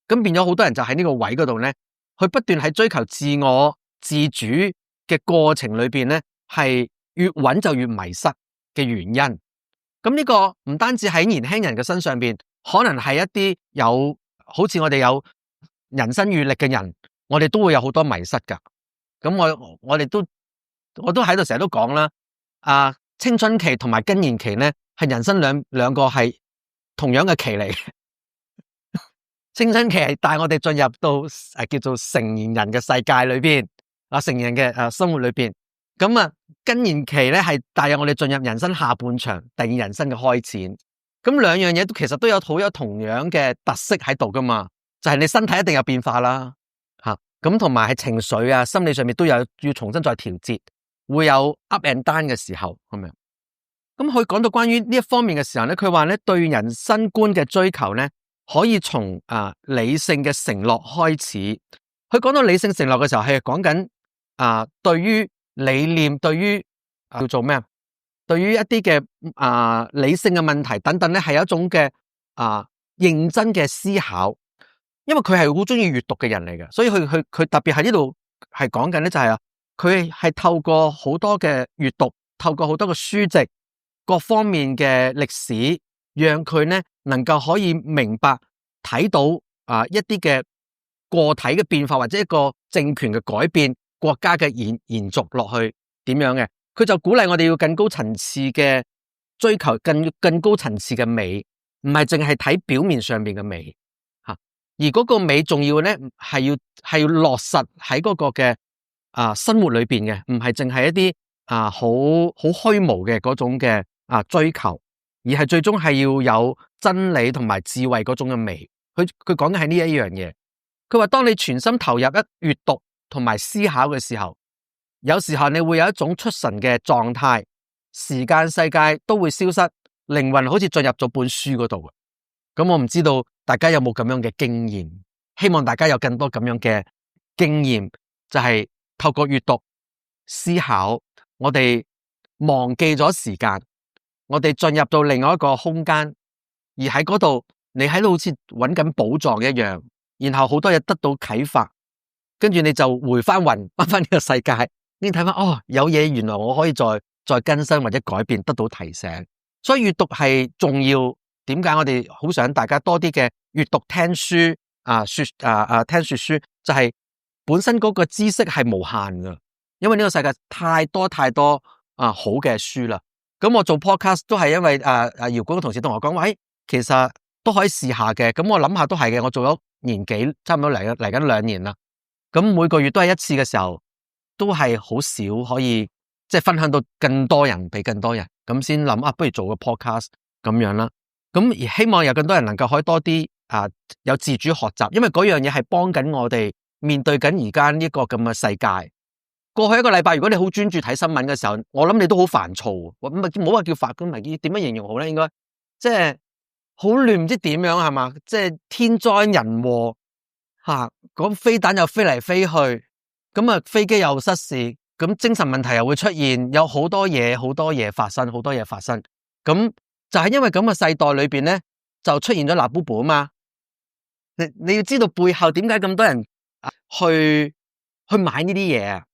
咁變咗好多人就喺呢個位嗰度咧，佢不斷喺追求自我自主嘅過程裏邊咧，係越揾就越迷失嘅原因。咁呢個唔單止喺年輕人嘅身上邊，可能係一啲好似我哋有人生閱歷嘅人，我哋都會有好多迷失噶。咁我都喺度成日都講啦，青春期同埋更年期咧係人生兩個係同樣嘅期嚟。青春期係帶我哋進入到叫做成年人嘅世界裏邊，成年人嘅生活裏邊。咁更年期咧係帶入我哋進入人生下半場，第二人生嘅開始。咁兩樣嘢其實都有好有同樣嘅特色喺度噶嘛，就係你身體一定有變化啦，咁同埋係情緒心理上面都有要重新再調節，會有 up and down 嘅時候咁樣。咁佢講到關於呢一方面嘅時候咧，佢話咧對人生觀嘅追求咧，可以從理性嘅承諾開始。佢講到理性承諾嘅時候，係講緊對於理念，對於叫做咩對於一啲嘅理性嘅問題等等咧，係有一種嘅認真嘅思考。因為佢係好中意閱讀嘅人嚟嘅，所以佢特別喺呢度係講緊咧，就係佢係透過好多嘅閱讀，透過好多嘅書籍，各方面嘅歷史，讓佢咧能夠可以明白睇到一啲嘅個體嘅變化，或者一個政權嘅改變，國家嘅延續落去點樣嘅。佢就鼓勵我哋要更高層次嘅追求，更高層次嘅美，唔係淨係睇表面上面嘅美。而嗰個美重要咧，係要落實喺嗰個嘅生活裏邊嘅，唔係淨係一啲好虛無嘅嗰種嘅追求，而係最終係要有真理同埋智慧嗰種嘅美。佢講嘅係呢一樣嘢。佢話當你全心投入閱讀同埋思考嘅時候，有時候你會有一種出神嘅狀態，時間世界都會消失，靈魂好似進入咗本書嗰度嘅。咁我唔知道大家有冇咁樣嘅經驗，希望大家有更多咁樣嘅經驗，就係透過閱讀思考，我哋忘記咗時間，我哋進入到另外一個空間，而喺嗰度你喺度好似揾緊寶藏一樣，然後好多嘢得到啟發，跟住你就回翻魂，翻呢個世界，你睇翻有嘢原來我可以再更新或者改變，得到提醒。所以閱讀係重要。點解我哋好想大家多啲嘅閱讀聽書聽說書，就係本身嗰個知識係無限噶，因為呢個世界太多好嘅書啦。咁我做 podcast 都係因為姚管嘅同事同我講話，其實都可以試下嘅。咁我諗下都係嘅，我做咗年幾，差唔多嚟緊2年啦。咁每個月都係一次嘅時候，都係好少可以即係分享到更多人，俾更多人，咁先諗不如做個 podcast 咁樣啦。咁而希望有更多人能夠可以多啲有自主學習，因為嗰樣嘢係幫緊我哋面對緊而家呢個咁嘅世界。過去一個禮拜，如果你好專注睇新聞嘅時候，我諗你都好煩躁。咁唔好話叫煩，咁咪點樣形容好咧？應該即係好亂，唔知點樣係嘛？即係天災人禍吓，咁飛彈又飛嚟飛去，咁啊飛機又失事，咁精神問題又會出現，有好多嘢發生，好多嘢發生。咁就係因為咁嘅世代裏邊咧，就出現咗辣 BUBU 啊嘛。你要知道背後點解咁多人去買呢啲嘢啊？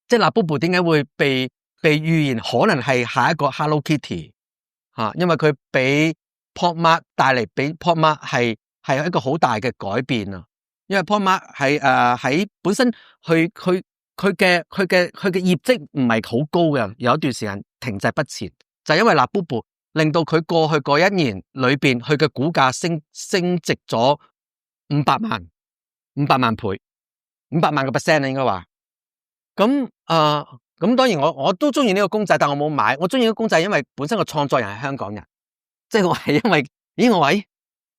即係辣 BUBU 點解會被預言可能係下一個 Hello Kitty 吓？因為佢俾 Pop Mart 帶嚟，俾 Pop Mart 係一個好大嘅改變啊！因為 Pop Mart 係喺本身佢嘅業績唔係好高嘅，有一段時間停滯不前，就係因為辣 BUBU令到佢過去嗰一年裏邊佢嘅股價升值咗500萬倍，500萬個 percent 啊，應該話。咁當然我都中意呢個公仔，但我冇買。我中意呢個公仔，因為本身個創作人係香港人，即係我係因為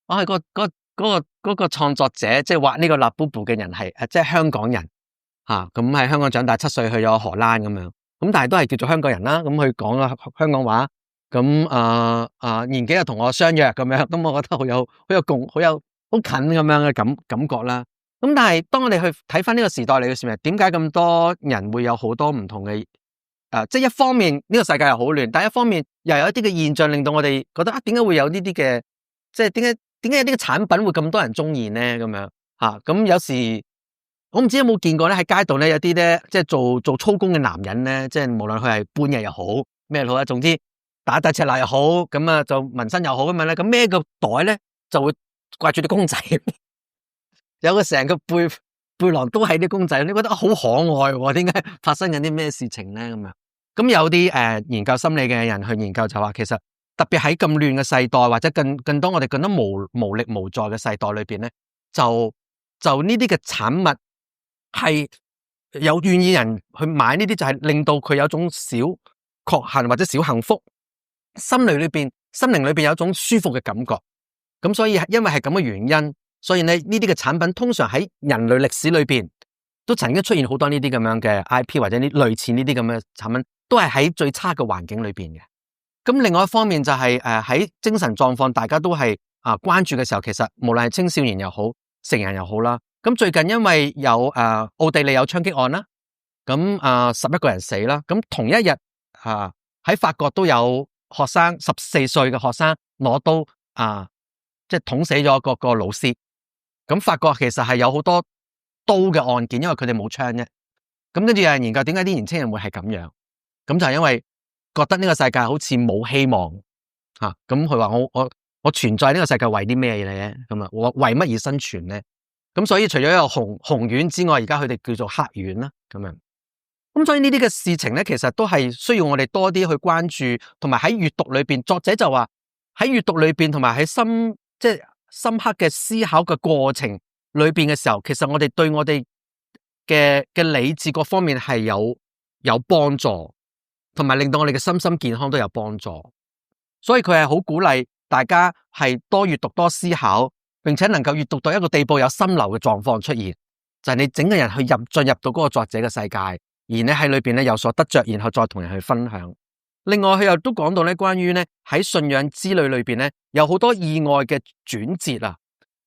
我係嗰個創作者，即係畫呢個辣 BUBU嘅人係即係香港人吓，咁喺香港長大，7歲去咗荷蘭咁樣，咁但係都係叫做香港人啦。咁佢講啊香港話，咁年紀又同我相若咁樣，咁我覺得好近咁樣嘅感覺啦。咁但係當我哋去睇翻呢個時代嚟嘅時候，點解咁多人會有好多唔同嘅即係一方面呢個世界又好亂，但係一方面又有一啲嘅現象令到我哋覺得點解會有呢啲嘅，即係點解有啲嘅產品會咁多人中意咧？咁樣吓，咁有時我唔知有冇見過咧，喺街度咧有啲咧即係做粗工嘅男人咧，即係無論佢係搬嘢又好咩好啦，總之打赤肋又好，咁啊就紋身又好咁樣咧，咁孭個袋咧就會掛住啲公仔。有個成個背囊都係啲公仔，你覺得好可愛喎？點解發生緊啲咩事情咧？咁樣咁有啲研究心理嘅人去研究就話，其實特別喺咁亂嘅世代，或者更多我哋覺得無力無助嘅世代裏邊咧，就呢啲嘅產物係有願意人去買呢啲，就係令到佢有種小確幸或者小幸福，心靈裏邊有一種舒服嘅感覺。咁所以因為係咁嘅原因。所以呢啲嘅產品通常喺人類歷史裏邊都曾經出現好多呢啲咁樣嘅 IP 或者呢類似呢啲咁嘅產品，都係喺最差嘅環境裏邊嘅。咁另外一方面就係喺精神狀況大家都係關注嘅時候，其實無論係青少年又好，成人又好啦。咁最近因為有奧地利有槍擊案啦，咁11個人死啦。咁同一日喺法國都有學生14歲嘅學生攞刀即係捅死咗個老師。咁法國其實係有好多刀嘅案件，因為佢哋冇槍啫。咁跟住有人研究點解啲年輕人會係咁樣，咁就係因為覺得呢個世界好似冇希望吓。咁佢話我存在呢個世界為啲咩嘢咧？咁我為乜而生存咧？咁所以除咗有紅院之外，而家佢哋叫做黑院啦。咁樣咁所以呢啲嘅事情咧，其實都係需要我哋多啲去關注，同埋喺閱讀裏邊，作者就話喺閱讀裏邊同埋喺即係深刻嘅思考嘅過程裏邊嘅時候，其實我哋對我哋嘅理智各方面係有幫助，同埋令到我哋嘅身心健康都有幫助。所以佢係好鼓勵大家係多閱讀、多思考，並且能夠閱讀到一個地步有心流嘅狀況出現，就係你整個人去進入到嗰個作者嘅世界，而你喺裏邊咧有所得着，然後再同人去分享。另外佢又都講到咧，關於咧喺信仰之旅裏邊咧，有好多意外嘅轉折啊。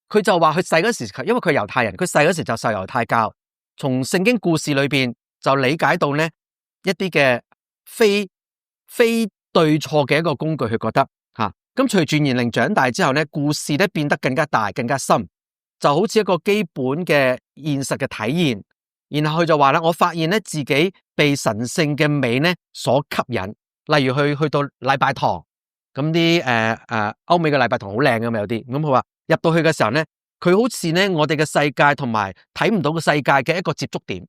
佢就話佢細嗰時，因為佢係猶太人，佢細嗰時就受猶太教，從聖經故事裏邊就理解到咧一啲嘅非對錯嘅一個工具，佢覺得吓。咁隨住年齡長大之後咧，故事咧變得更加大、更加深，就好似一個基本嘅現實嘅體驗。然後佢就話啦，我發現咧自己被神聖嘅美咧所吸引。例如去到禮拜堂，咁啲歐美嘅禮拜堂好靚㗎嘛，有啲咁佢話入到去嘅時候咧，佢好似咧我哋嘅世界同埋睇唔到嘅世界嘅一個接觸點，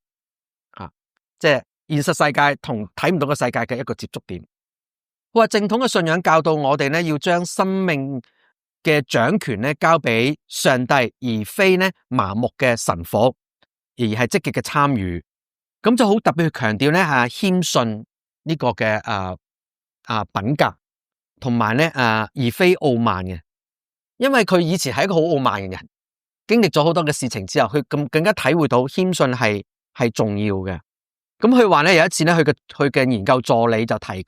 即係現實世界同睇唔到嘅世界嘅一個接觸點。佢話正統嘅信仰教導我哋咧要將生命嘅掌權咧交俾上帝，而非咧麻木嘅臣服，而係積極嘅參與。咁就好特別去強調咧謙遜呢個嘅品格，同埋咧而非傲慢嘅，因為佢以前係一個好傲慢嘅人，經歷咗好多嘅事情之後，佢更加體會到謙遜係重要嘅。咁佢話咧有一次咧，佢嘅研究助理就提醒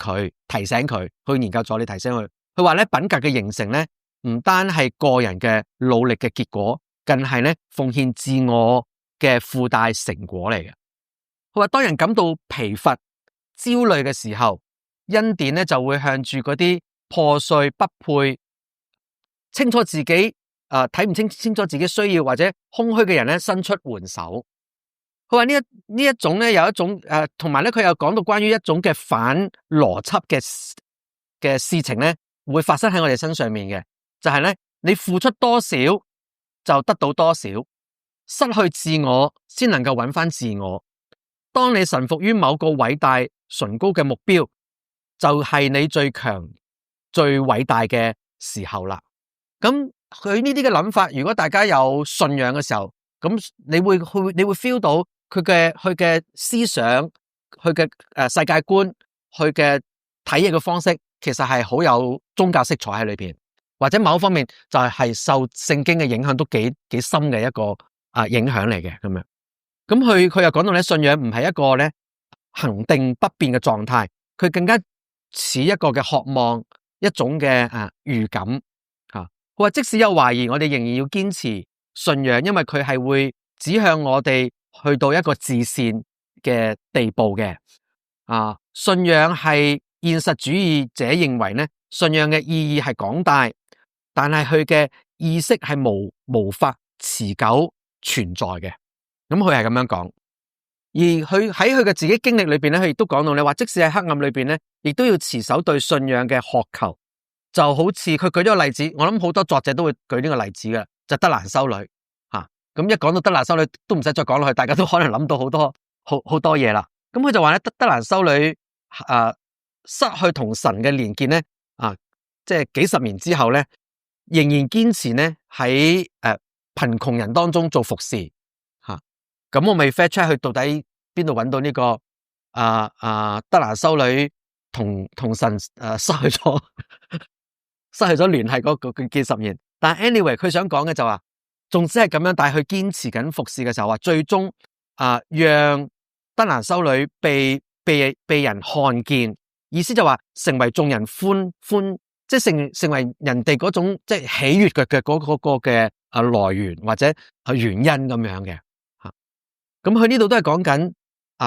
佢，佢研究助理提醒佢，佢話咧品格嘅形成咧唔單係個人嘅努力嘅結果，更係咧奉獻自我嘅附帶成果嚟嘅。佢話當人感到疲乏、焦慮嘅時候，恩典咧就會向住嗰啲破碎不配、清楚自己睇唔清楚自己需要或者空虛嘅人咧伸出援手。佢話呢一種咧有一種同埋咧佢又講到關於一種嘅反邏輯嘅事情咧會發生喺我哋身上面嘅，就係咧你付出多少就得到多少，失去自我先能夠揾翻自我。當你臣服於某個偉大崇高嘅目標，就係你最強最偉大嘅時候啦。咁佢呢啲嘅諗法，如果大家有信仰嘅時候，咁你會 feel 到佢嘅思想，佢嘅世界觀，佢嘅睇嘢嘅方式，其實係好有宗教色彩喺裏邊，或者某方面就係受聖經嘅影響都幾深嘅一個影響嚟嘅咁樣。咁佢又講到咧，信仰唔係一個咧恆定不變嘅狀態，佢更加似一個嘅渴望，一種嘅預感吓。佢話即使有懷疑，我哋仍然要堅持信仰，因為佢係會指向我哋去到一個至善嘅地步嘅。信仰係現實主義者認為咧，信仰嘅意義係廣大，但係佢嘅意識係無法持久存在嘅。咁佢係咁樣講，而佢喺佢嘅自己經歷裏邊咧，佢亦都講到咧，話即使喺黑暗裏邊咧，亦都要持守對信仰嘅渴求。就好似佢舉咗個例子，我諗好多作者都會舉呢個例子嘅，就德蘭修女吓。咁一講到德蘭修女，都唔使再講落去，大家都可能諗到好多嘢啦。咁佢就話咧，德蘭修女失去同神嘅連結咧，即係幾十年之後咧，仍然堅持咧喺貧窮人當中做服侍。咁我未 fact check 去到底邊度揾到呢個德蘭修女同神失去咗聯繫嗰個幾十年。但 anyway 佢想講嘅就話，縱使係咁樣，但係佢堅持緊服侍嘅時候，話最終讓德蘭修女被人看見，意思就話成為眾人歡，即係成為人哋嗰種即係喜悅嘅嗰個嘅來源或者原因咁樣嘅。咁佢呢度都係講緊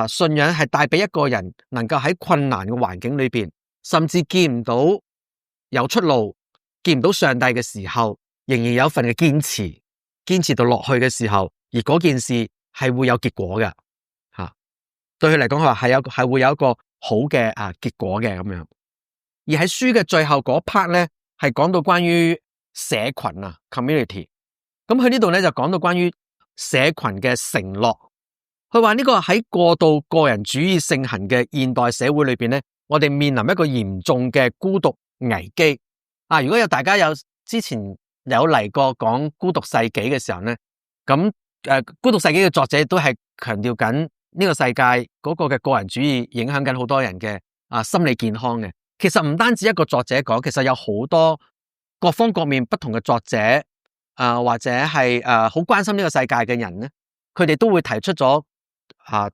信仰係帶俾一個人能夠喺困難嘅環境裏邊，甚至見唔到有出路，見唔到上帝嘅時候，仍然有份嘅堅持到落去嘅時候，而嗰件事係會有結果嘅吓。對佢嚟講，佢話係會有一個好嘅結果嘅咁樣。而喺書嘅最後嗰 part 咧，係講到關於社群community。咁佢呢度咧就講到關於社群嘅承諾。佢話呢個喺過度個人主義盛行嘅現代社會裏邊咧，我哋面臨一個嚴重嘅孤獨危機。如果大家有之前有嚟過講孤獨世紀嘅時候咧，咁孤獨世紀嘅作者都係強調緊呢個世界嗰個嘅個人主義影響緊好多人嘅心理健康嘅。其實唔單止一個作者講，其實有好多各方各面不同嘅作者或者係好關心呢個世界嘅人咧，佢哋都會提出咗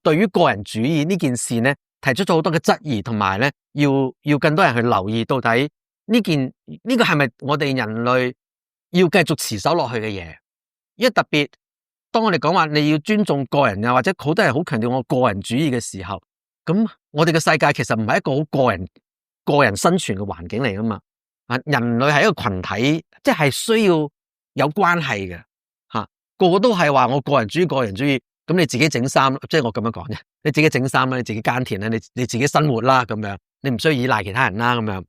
對於個人主義呢件事咧，提出咗好多嘅質疑，同埋咧要更多人去留意到底呢個係咪我哋人類要繼續持守落去嘅嘢？因為特別當我哋講話你要尊重個人或者好多人好強調我個人主義嘅時候，咁我哋嘅世界其實唔係一個好個人生存嘅環境嚟噶嘛。人類係一個群體，即係需要有關係嘅個個都係話我個人主義。咁你自己整衫，即係我咁樣講啫。你自己整衫啦，你自己耕田啦，你自己生活啦，咁樣你唔需要依賴其他人啦，咁樣。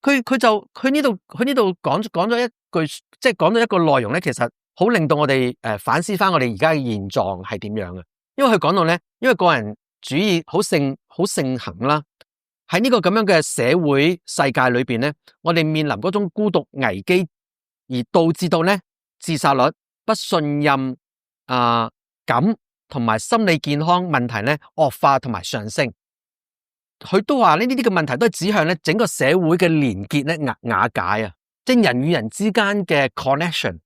佢呢度講咗一句，即係講咗一個內容咧，其實好令到我哋反思翻我哋而家嘅現狀係點樣嘅。因為佢講到咧，因為個人主義好盛行啦，喺呢個咁樣嘅社會世界裏邊咧，我哋面臨嗰種孤獨危機，而導致到咧自殺率、不信任感同埋心理健康問題咧惡化同埋上升。佢都話呢啲嘅問題都係指向咧整個社會嘅連結咧瓦解啊，即係人與人之間嘅 connection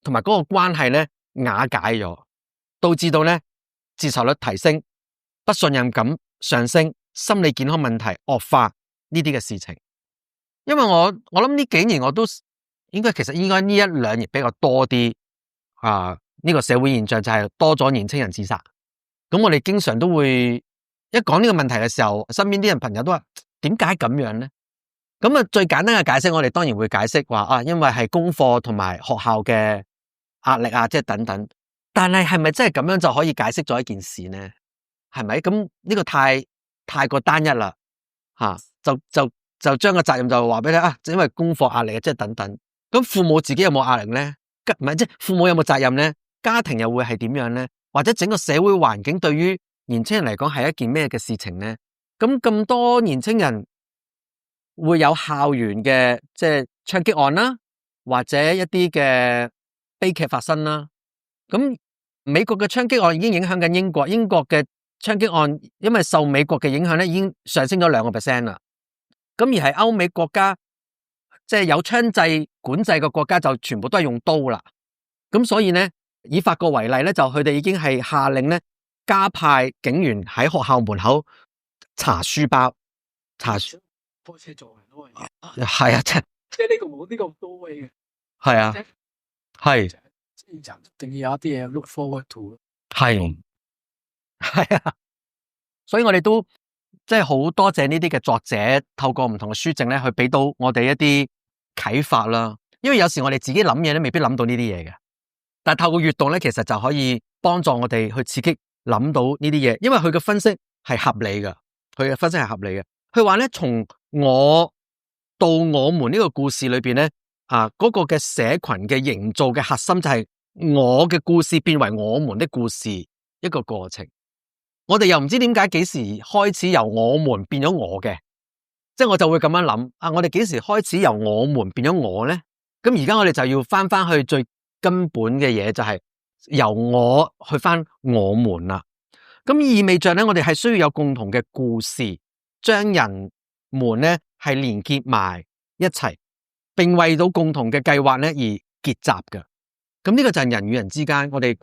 同埋嗰個關係咧瓦解咗，導致到咧自殺率提升，不信任感上升、心理健康問題惡化呢啲嘅事情。因為我諗呢幾年我都應該呢一兩年比較多啲呢個社會現象就係多咗年青人自殺。咁我哋經常都會一講呢個問題嘅時候，身邊啲人朋友都話點解咁樣呢？咁啊最簡單嘅解釋，我哋當然會解釋話因為係功課同埋學校嘅壓力啊，即係等等。但係咪真係咁樣就可以解釋咗一件事呢？係咪？咁呢個太過單一啦，就將個責任就話俾你就因為功課壓力即係等等。咁父母自己有冇壓力呢？唔係，即係父母有冇責任呢？家庭又會係點樣呢？或者整個社會環境對於年青人嚟講係一件咩嘅事情呢？咁多年青人會有校園嘅即係槍擊案啦，或者一啲嘅悲劇發生啦。咁美國嘅槍擊案已經影響緊英國，英國嘅槍擊案因為受美國嘅影響咧，已經上升咗2%啦。咁而係歐美國家，即係有槍制管制嘅國家就全部都係用刀啦。咁所以咧，以法國為例咧，就佢哋已經係下令咧，加派警員喺學校門口查書包，波車撞人咯，係啊，即係呢個冇呢個到位嘅，係啊，係，即係一定要有一啲嘢 look forward to， 係啊，所以我哋都即係好多謝呢啲嘅作者，透過唔同嘅書籍咧，去俾到我哋一啲啟發啦。因為有時我哋自己諗嘢咧，未必諗到呢啲嘢嘅，但係透過閱讀咧，其實就可以幫助我哋去刺激諗到呢啲嘢。因為佢嘅分析係合理嘅，佢嘅分析係合理嘅。佢話咧，從我到我們呢個故事裏邊咧，嗰個嘅社群嘅營造嘅核心就係我嘅故事變為我們的故事一個過程。我哋又唔知點解幾時開始由我們變咗我嘅，即係我就會咁樣諗我哋幾時開始由我們變咗我咧？咁而家我哋就要翻去最根本嘅嘢，就係由我去翻我們啦。咁意味着咧，我哋係需要有共同嘅故事，將人們咧係連結埋一齊，並為到共同嘅計劃咧而結集嘅。咁呢個就係人與人之間，我哋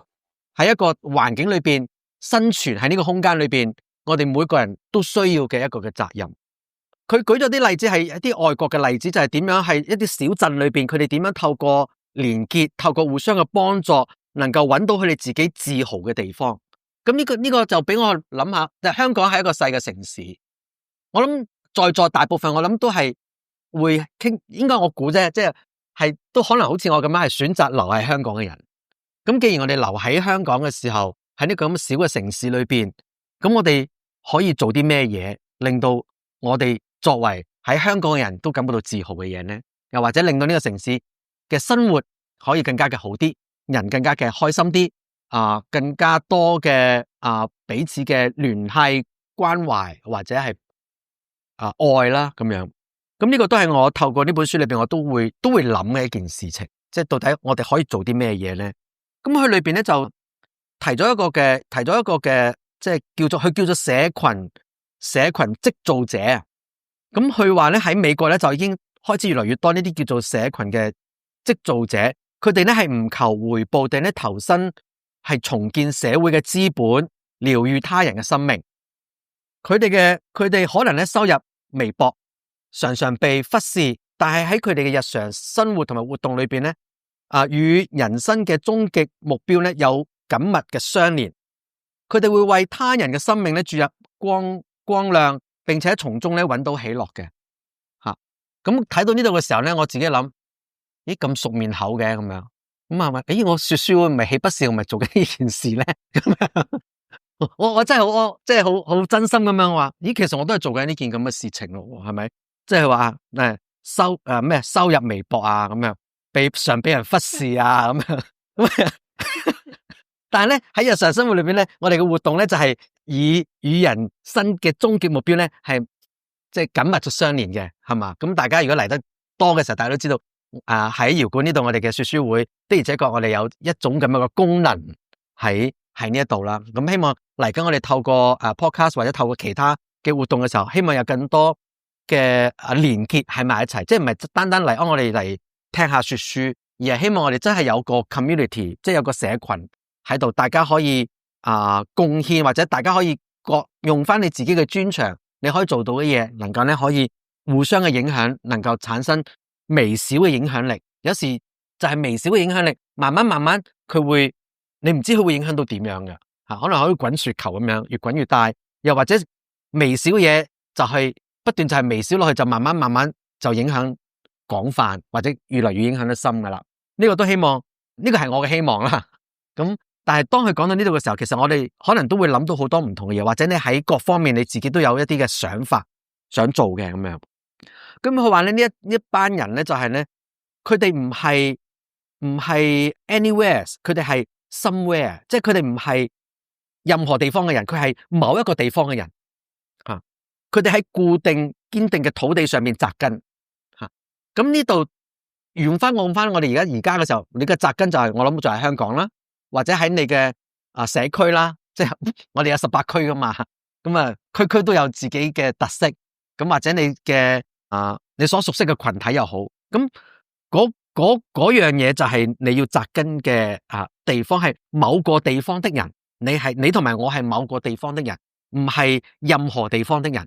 喺一個環境裏邊生存喺呢個空間裏邊，我哋每個人都需要嘅一個嘅責任。佢舉咗啲例子係一啲外國嘅例子，就係點樣係一啲小鎮裏邊，佢哋點樣透過連結，透過互相嘅幫助，能夠揾到佢哋自己自豪嘅地方。咁呢個就俾我諗下，香港係一個細嘅城市，我諗在座大部分我諗都係會傾，應該我估啫，即係都可能好似我咁樣係選擇留喺香港嘅人。咁既然我哋留喺香港嘅時候，喺呢個咁小嘅城市裏邊，咁我哋可以做啲咩嘢，令到我哋作為喺香港嘅人都感覺到自豪嘅嘢呢？又或者令到呢個城市嘅生活可以更加嘅好啲，人更加嘅開心啲，更加多嘅彼此嘅聯繫關懷或者係愛啦咁樣。咁呢個都係我透過呢本書裏邊我都會諗嘅一件事情，即係到底我哋可以做啲咩嘢呢？咁佢裏邊咧就提咗一個嘅，即係叫做社群織造者。咁佢話咧喺美國咧就已經開始越來越多呢啲叫做社群嘅織造者，佢哋咧係唔求回報地咧投身係重建社會嘅資本，療愈他人嘅生命。佢哋可能咧收入微薄，常常被忽視，但係喺佢哋嘅日常生活同埋活動裏邊咧，與人生嘅終極目標咧有緊密嘅相連。佢哋會為他人嘅生命咧注入光亮，並且從中咧揾到喜樂嘅。咁睇到呢度嘅時候咧，我自己諗，咦咁熟面口嘅咁樣，咁係咪？我說書會唔係豈不是我咪做緊呢件事咧？咁樣，我真係好真心咁樣話，咦，其實我都係做緊呢件咁嘅事情咯，係咪？即係話收入微薄啊，咁樣常俾人忽視啊，咁樣。但係咧喺日常生活裏邊咧，我哋嘅活動咧就係以與人生嘅終極目標咧係即係緊密咗相連嘅，係嘛？咁大家如果嚟得多嘅時候，大家都知道喺搖館呢度我哋嘅說書會的而且確我哋有一種咁樣嘅功能喺呢一度啦。咁希望嚟緊我哋透過podcast 或者透過其他嘅活動嘅時候，希望有更多嘅連結喺埋一齊，即係唔係單單嚟我哋嚟聽下說書，而係希望我哋真係有個 community，即係有個社群喺度，大家可以貢獻或者大家可以各用翻你自己嘅專長，你可以做到嘅嘢，能夠咧可以互相嘅影響，能夠產生微小嘅影響力。有時就係微小嘅影響力，慢慢佢會，你唔知佢會影響到點樣嘅吓，可能可以滾雪球咁樣，越滾越大。又或者微小嘅嘢就係不斷就係微小落去，就慢慢就影響廣泛，或者越嚟越影響得深噶啦。呢個都希望，呢個係我嘅希望啦。咁但係當佢講到呢度嘅時候，其實我哋可能都會諗到好多唔同嘅嘢，或者你喺各方面你自己都有一啲嘅想法想做嘅咁樣。咁佢話咧呢一班人咧就係咧，佢哋唔係 anywhere， 佢哋係 somewhere， 即係佢哋唔係任何地方嘅人，佢係某一個地方嘅人吓。佢哋喺固定堅定嘅土地上面扎根吓。咁呢度用翻我哋而家嘅時候，你嘅扎根就係我諗就係香港啦，或者喺你嘅社區啦，即係我哋有18區噶嘛，咁啊區都有自己嘅特色，咁或者你嘅你所熟悉嘅群體又好，咁嗰樣嘢就係你要扎根嘅地方，係某個地方的人，你同埋我係某個地方的人，唔係任何地方的人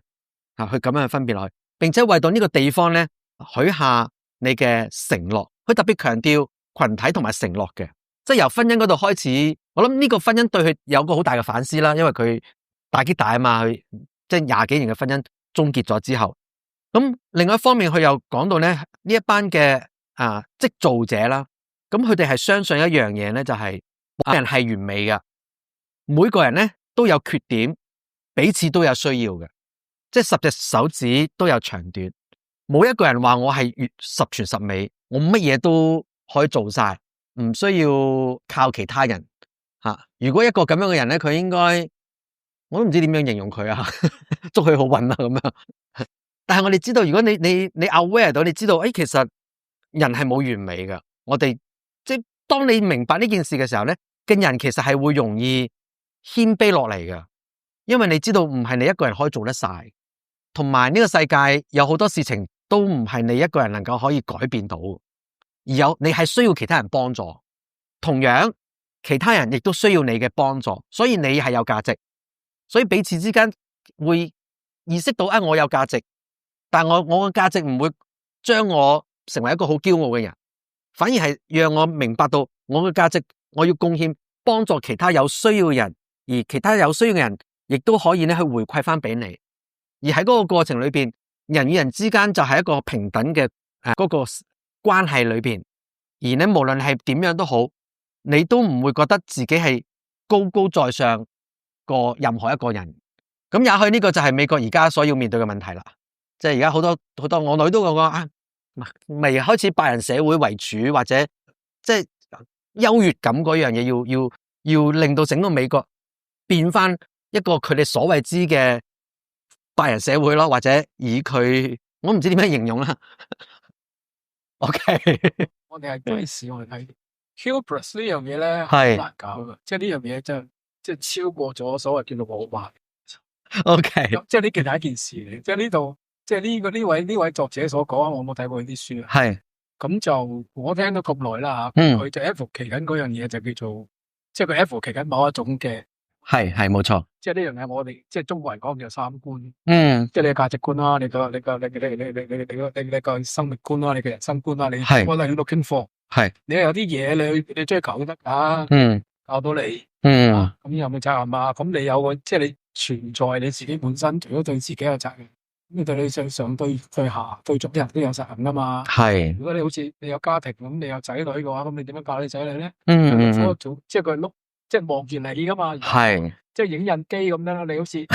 去咁樣去分別落去，並且為到呢個地方咧許下你嘅承諾，佢特別強調群體同埋承諾嘅，即係由婚姻嗰度開始。我諗呢個婚姻對佢有個好大嘅反思啦，因為佢大擊大啊嘛，佢即係20幾年嘅婚姻終結咗之後，咁另外一方面佢又講到咧呢一班嘅織造者啦，咁佢哋係相信一樣嘢咧，就係冇人係完美嘅，每個人咧都有缺點，彼此都有需要嘅，即係10隻手指都有長短，冇一個人話我係十全十美，我乜嘢都可以做晒，唔需要靠其他人吓。如果一個咁樣嘅人咧，佢應該我都唔知點樣形容佢啊，祝佢好運啊咁樣。但係我哋知道，如果你 aware 到，你知道其實人係冇完美嘅。我哋即係當你明白呢件事嘅時候咧，嘅人其實係會容易謙卑落嚟嘅，因為你知道唔係你一個人可以做得晒，同埋呢個世界有好多事情都唔係你一個人能夠可以改變到，而你係需要其他人幫助，同樣其他人亦都需要你嘅幫助，所以你係有價值，所以彼此之間會意識到我有價值，但我嘅價值唔會將我成為一個好驕傲嘅人，反而係讓我明白到我嘅價值，我要貢獻幫助其他有需要嘅人，而其他有需要嘅人亦都可以咧去回饋翻俾你。而喺嗰個過程裏邊，人與人之間就係一個平等嘅嗰個關係裏邊，而咧無論係點樣都好，你都唔會覺得自己係高高在上過任何一個人。咁也許呢個就係美國而家所要面對嘅問題啦。即係而家好多我女都講未開始白人社會為主，或者即係優越感嗰樣嘢，要令到整個美國變翻一個佢哋所謂之嘅白人社會咯，或者以佢我唔知點樣形容啦。OK， 我哋係嗰陣時我哋睇 hubris 呢樣嘢咧係好難搞嘅，即係呢樣嘢真係即係超過咗所謂叫做傲慢。OK， 即係呢件係一件事嚟，即係呢度即係呢位作者所講，我冇睇過佢啲書啊。係咁就我聽咗咁耐啦吓，佢就 advocate 緊嗰樣嘢就叫做，即係佢 advocate 緊某一種嘅，係冇錯。即係呢樣嘢我哋即係中國人講叫三觀，即係你嘅價值觀啦，你個生活觀啦，你嘅人生觀啦，你 what are you looking for？係你有啲嘢你追求都得噶，教到你，咁有冇責任啊？咁你有個即係你存在你自己本身，除咗對自己有責任，咁你對你上對下對族人都有責任噶嘛。係如果你好似你有家庭咁，你有仔女嘅話，咁你點樣教你仔女咧？即係佢即係望住你噶嘛。係即係影印機咁樣啦。你好似即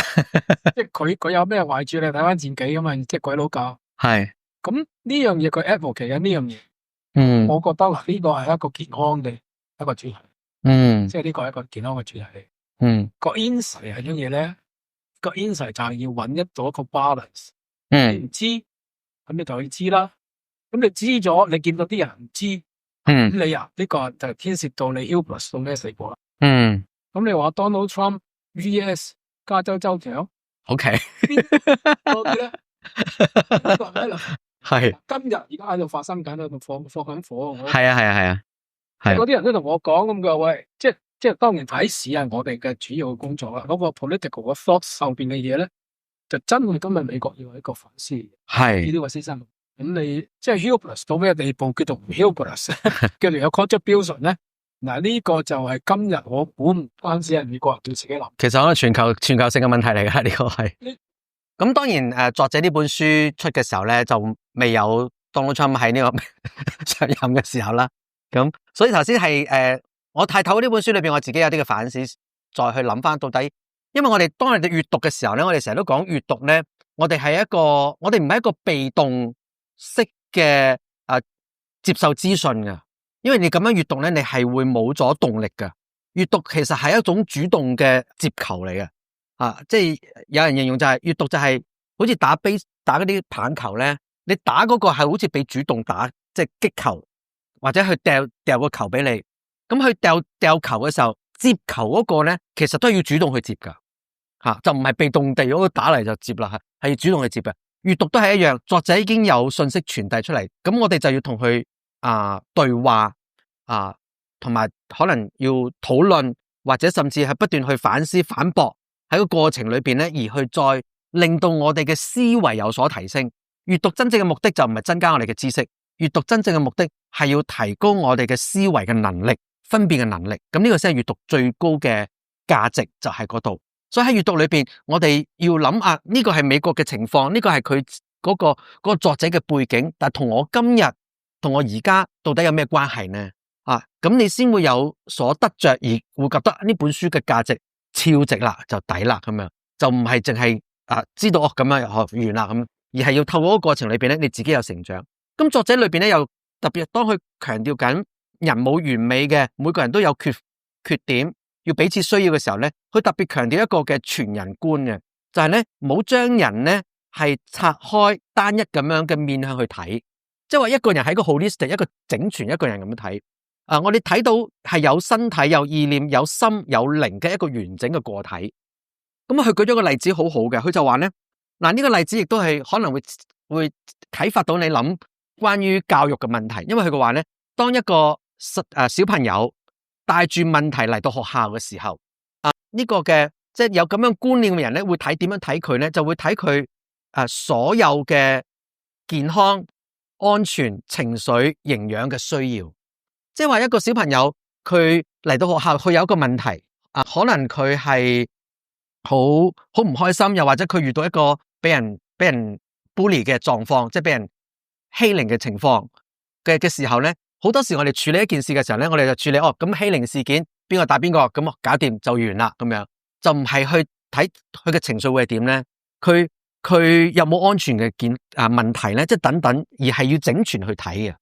係佢有咩壞處，你睇翻自己噶嘛。即係鬼佬教。係咁呢樣嘢，佢 advocate 緊呢樣嘢。我覺得呢個係一個健康嘅一個主題。即係呢個係一個健康嘅主題嚟。個 insight 係乜嘢咧？個 insight 就係要揾到一個 balance。你唔知，咁你就去知啦。咁你知咗，你見到啲人唔知，咁你呢個就牽涉到你 hubris 到咩地步啦。咁你話 Donald Trump vs 加州州長 ，OK， 多啲咧？係今日而家喺度發生緊，喺度放緊火。係啊。嗰啲人都同我講咁嘅，喂，即係即係當然睇市係我哋嘅主要嘅工作啦。嗰個 political 嘅 thoughts 後邊嘅嘢咧，就真係今日美國要有一個反思。係呢啲個先生，咁你即係 helpless 到咩地步？叫做唔 helpless，叫做有 contribution 咧。嗱，呢個就係今日我估唔關事係美國人對自己諗。其實可能全球性嘅問題嚟㗎，呢個係。咁當然作者呢本書出嘅時候咧，就未有 Donald Trump 喺呢個上任嘅時候啦。咁所以頭先係我睇透過呢本書裏邊，我自己有啲嘅反思，再去諗翻到底。因為我哋當我哋閱讀嘅時候咧，我哋成日都講閱讀咧，我哋唔係一個被動式嘅接受資訊㗎。因為你咁樣閱讀咧，你係會冇咗動力㗎。閱讀其實係一種主動嘅接球嚟嘅。即係有人形容就係閱讀就係好似打嗰啲棒球咧，你打嗰個係好似俾主動打，即係擊球或者去掉個球俾你。咁去掉球嘅時候，接球嗰個咧，其實都係要主動去接噶，就唔係被動地嗰個打嚟就接啦，係要主動去接嘅。閱讀都係一樣，作者已經有信息傳遞出嚟，咁我哋就要同佢對話同埋可能要討論，或者甚至係不斷去反思反駁。喺個過程裏邊咧，而去再令到我哋嘅思維有所提升。閱讀真正嘅目的就唔係增加我哋嘅知識，閱讀真正嘅目的係要提高我哋嘅思維嘅能力、分辨嘅能力。咁呢個先係閱讀最高嘅價值，就喺嗰度。所以喺閱讀裏邊，我哋要諗呢個係美國嘅情況，呢個係佢嗰個作者嘅背景，但係同我今日同我而家到底有咩關係呢？咁你先會有所得着，而會覺得呢本書嘅價值超值啦，就抵啦，咁樣就唔係淨係知道咁樣學完啦咁，而係要透過嗰個過程裏邊咧，你自己有成長。咁作者裏邊咧又特別當佢強調緊人冇完美嘅，每個人都有缺點，要彼此需要嘅時候咧，佢特別強調一個嘅全人觀嘅，就係咧冇將人咧係拆開單一咁樣嘅面向去睇，即係話一個人係一個 holistic， 一個整全一個人咁樣睇。我哋睇到係有身體、有意念、有心、有靈嘅一個完整嘅個體。咁佢舉咗個例子好好嘅，佢就話咧，呢個例子亦都係可能會啟發到你諗關於教育嘅問題。因為佢嘅話咧，當一個小朋友帶住問題嚟到學校嘅時候，呢個嘅即係有咁樣觀念嘅人咧，會點樣睇佢咧？就會睇佢所有嘅健康、安全、情緒、營養嘅需要。即係話一個小朋友佢嚟到學校，佢有一個問題可能佢係好唔開心，又或者佢遇到一個俾人 bully 嘅狀況，即係俾人欺凌嘅情況嘅時候咧，好多時我哋處理一件事嘅時候咧，我哋就處理咁欺凌事件邊個打邊個，咁搞掂就完啦，咁樣就唔係去睇佢嘅情緒會係點咧，佢有冇安全嘅問題咧，即係等等，而係要整全去睇嘅。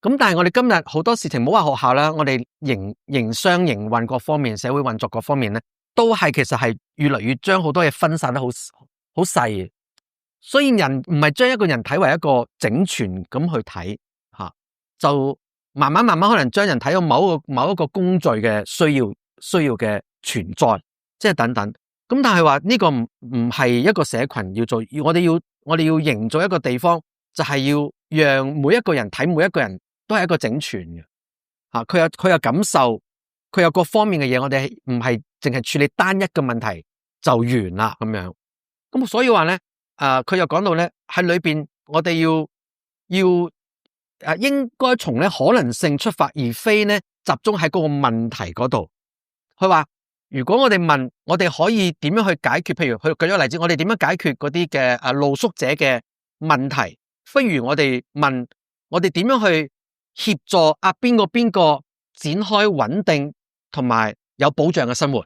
咁但係我哋今日好多事情，唔好話學校啦，我哋營商營運各方面、社會運作各方面咧，都係其實係越嚟越將好多嘢分散得好細嘅。所以人唔係將一個人睇為一個整全咁去睇，就慢慢可能將人睇到某一個工序嘅需要嘅存在，即係等等。咁但係話呢個唔係一個社群要做，我哋要營造一個地方，就係要讓每一個人睇每一個人都係一個整全嘅，佢有感受，佢有各方面嘅嘢，我哋唔係淨係處理單一嘅問題就完啦咁樣。咁所以話咧，佢又講到咧喺裏邊，我哋要應該從咧可能性出發，而非咧集中喺嗰個問題嗰度。佢話如果我哋問，我哋可以點樣去解決？譬如佢舉咗個例子，我哋點樣解決嗰啲嘅露宿者嘅問題？不如我哋問，我哋點樣去協助邊個展開穩定同埋有保障嘅生活，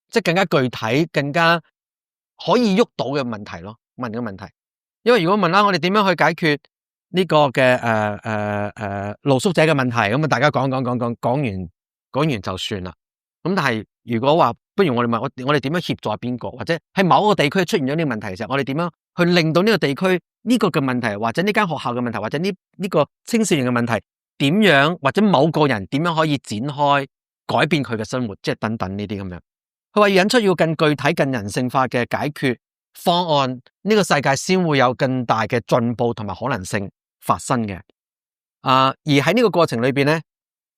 即係更加具體、更加可以喐到嘅問題咯。問嘅問題，因為如果問啦，我哋點樣去解決呢個嘅露宿者嘅問題？咁大家講完就算啦。咁但係如果話，不如我哋問我哋點樣協助邊個，或者喺某個地區出現咗呢個問題嘅時候，我哋點樣去令到呢個地區呢個嘅問題，或者呢間學校嘅問題，或者呢個青少年嘅問題，點樣或者某個人點樣可以展開改變佢嘅生活，即係等等呢啲咁樣。佢話要引出要更具體、更人性化嘅解決方案，呢個世界先會有更大嘅進步同埋可能性發生嘅。而喺呢個過程裏邊咧，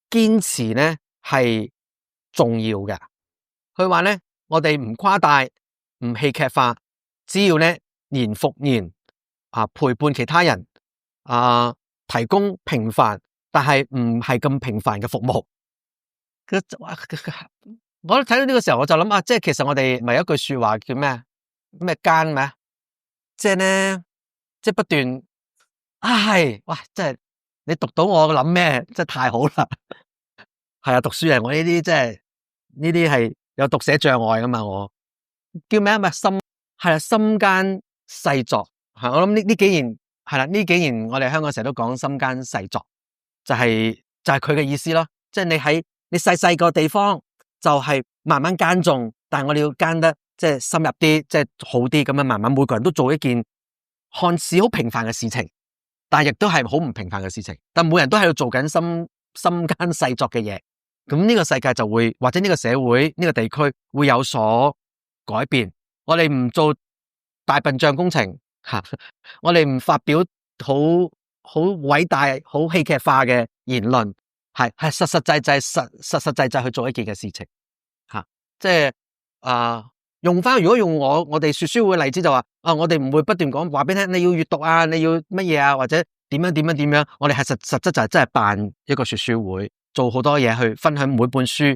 堅持咧係重要嘅。佢話咧，我哋唔誇大，唔戲劇化，只要咧年復年陪伴其他人提供平凡但係唔係咁平凡嘅服務。我睇到呢個時候我就諗即係其實我哋咪有一句說話叫咩奸咩？即係咧，即係不斷係哇！即係你讀到我諗咩，真係太好啦。係讀書人，我呢啲即係呢啲係有讀寫障礙噶嘛，我叫咩心間細作。我諗呢幾年係啦，呢幾年我哋香港成日都講心間細作，就係佢嘅意思咯。即係你細個地方就係慢慢耕種，但係我哋要耕得即係深入啲，即係好啲咁樣，慢慢每個人都做一件看似好平凡嘅事情，但係亦都係好唔平凡嘅事情。但每人都喺度做緊心間細作嘅嘢，咁呢個世界就會或者呢個社會呢個地區會有所改變。我哋唔做大笨象工程我哋唔發表好偉大好戲劇化嘅言論，係實實際去做一件嘅事情即係如果用我哋說書會嘅例子就話我哋唔會不斷講話俾你聽，你要閱讀你要乜嘢或者點樣，我哋係實質就係真係辦一個說書會，做好多嘢去分享每本書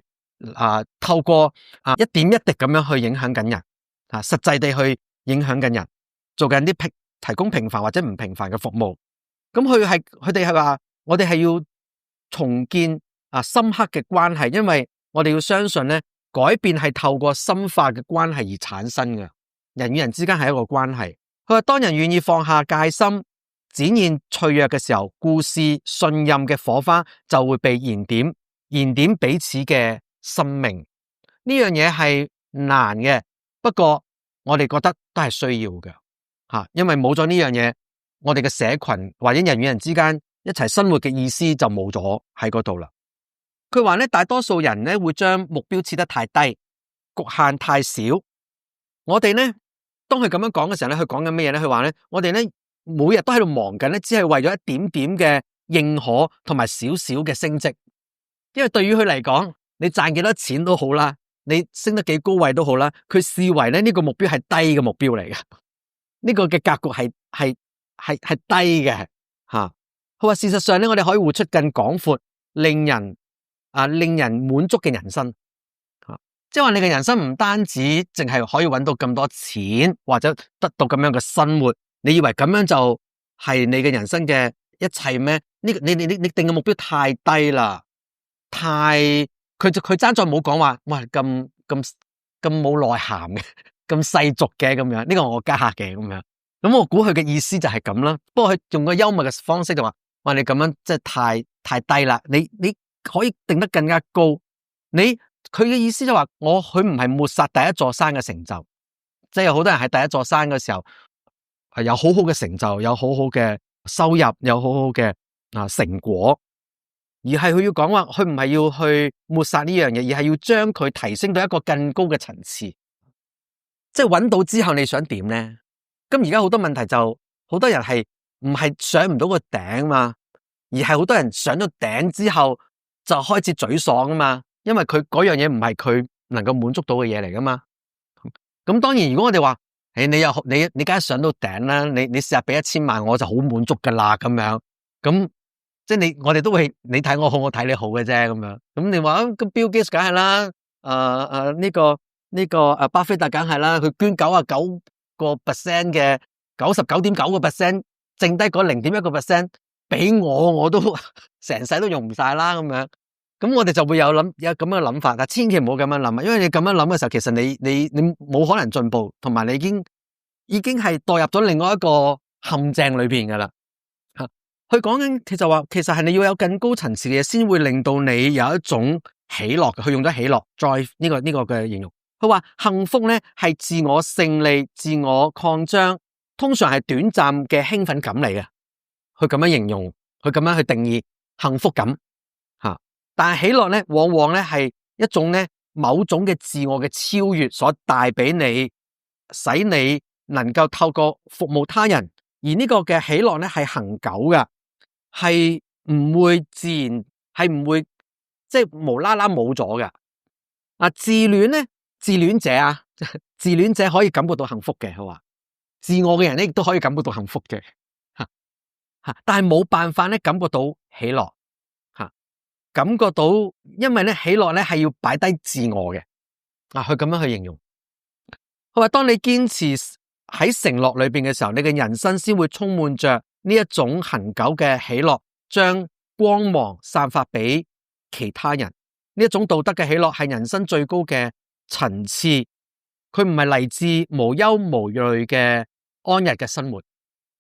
透過一點一滴咁樣去影響緊人實際地去影響緊人，做緊啲提供平凡或者唔平凡嘅服務。咁佢哋係話我哋係要重建深刻嘅關係，因為我哋要相信咧，改變係透過深化嘅關係而產生嘅。人與人之間係一個關係。佢話當人願意放下戒心，展現脆弱嘅時候，故事信任嘅火花就會被燃點彼此嘅生命。呢樣嘢係難嘅，不過我哋覺得都係需要嘅因為冇咗呢樣嘢，我哋嘅社群或者人與人之間一齊生活嘅意思就冇咗喺嗰度啦。佢話咧，大多數人咧會將目標設得太低，局限太少。我哋咧，當佢咁樣講嘅時候咧，佢講緊乜嘢咧？佢話咧，我哋咧每日都喺度忙緊咧，只係為咗一點點嘅認可同埋少少嘅升職。因為對於佢嚟講，你賺幾多錢都好啦，你升得幾高位都好啦，佢視為咧呢個目標係低嘅目標嚟嘅。呢個嘅格局係低嘅吓。佢話事實上咧，我哋可以活出更廣闊、令人滿足嘅人生。即係話你嘅人生唔單止淨係可以搵到咁多錢，或者得到咁樣嘅生活，你以為咁樣就係你嘅人生嘅一切咩？你定嘅目標太低啦，佢爭在冇講話，哇咁冇內涵嘅，咁世俗嘅咁樣，呢個我加嘅咁樣。咁我估佢嘅意思就係咁啦。不過佢用個幽默嘅方式就話，哇你咁樣即係太低啦，你可以定得更加高。佢嘅意思就話，佢唔係抹殺第一座山嘅成就，即係有好多人喺第一座山嘅時候有好好嘅成就，有好好嘅收入，有好好嘅成果，而係佢要講話，佢唔係要去抹殺呢樣嘢，而係要將佢提升到一個更高嘅層次。即係揾到之後你想點咧？咁而家好多問題就好多人係唔係上唔到個頂嘛，而係好多人上咗頂之後就開始沮喪啊嘛。因為佢嗰樣嘢唔係佢能夠滿足到嘅嘢嚟噶嘛。咁當然如果我哋話你梗係上到頂啦，你試下俾1000萬我就好滿足噶啦咁樣。咁即係我哋都會你睇我好，我睇你好嘅啫咁樣。咁你話咁 Bill Gates 梗係啦，呢個巴菲特梗係啦，佢捐99%嘅99.9%，剩低嗰0.1%俾我都成世都用唔晒啦咁樣。咁我哋就會有咁樣嘅諗法，但千祈唔好咁樣諗啊！因為你咁樣諗嘅時候，其實你冇可能進步，同埋你已經係墮入咗另外一個陷阱裏邊噶啦。佢講緊佢就話，其實係你要有更高層次嘅嘢，先會令到你有一種喜樂。佢用咗喜樂 joy 呢個嘅形容。佢話幸福咧係自我勝利、自我擴張，通常係短暫嘅興奮感嚟嘅。佢咁樣形容，佢咁樣去定義幸福感。但係喜樂咧，往往咧係一種咧某種嘅自我嘅超越所帶俾你，使你能夠透過服務他人，而呢個嘅喜樂咧係恆久嘅，係唔會自然，係唔會即係無啦啦冇咗嘅。自戀咧，自戀者啊，自戀者可以感覺到幸福嘅，佢話自我嘅人咧亦都可以感覺到幸福嘅，但係冇辦法咧感覺到喜樂，感覺到，因為咧喜樂咧係要擺低自我嘅，佢咁樣去形容。佢話當你堅持喺承諾裏邊嘅時候，你嘅人生先會充滿着呢一種恆久嘅喜樂，將光芒散發俾其他人。呢一種道德嘅喜樂係人生最高嘅層次，佢唔係嚟自無憂無慮嘅安逸嘅生活，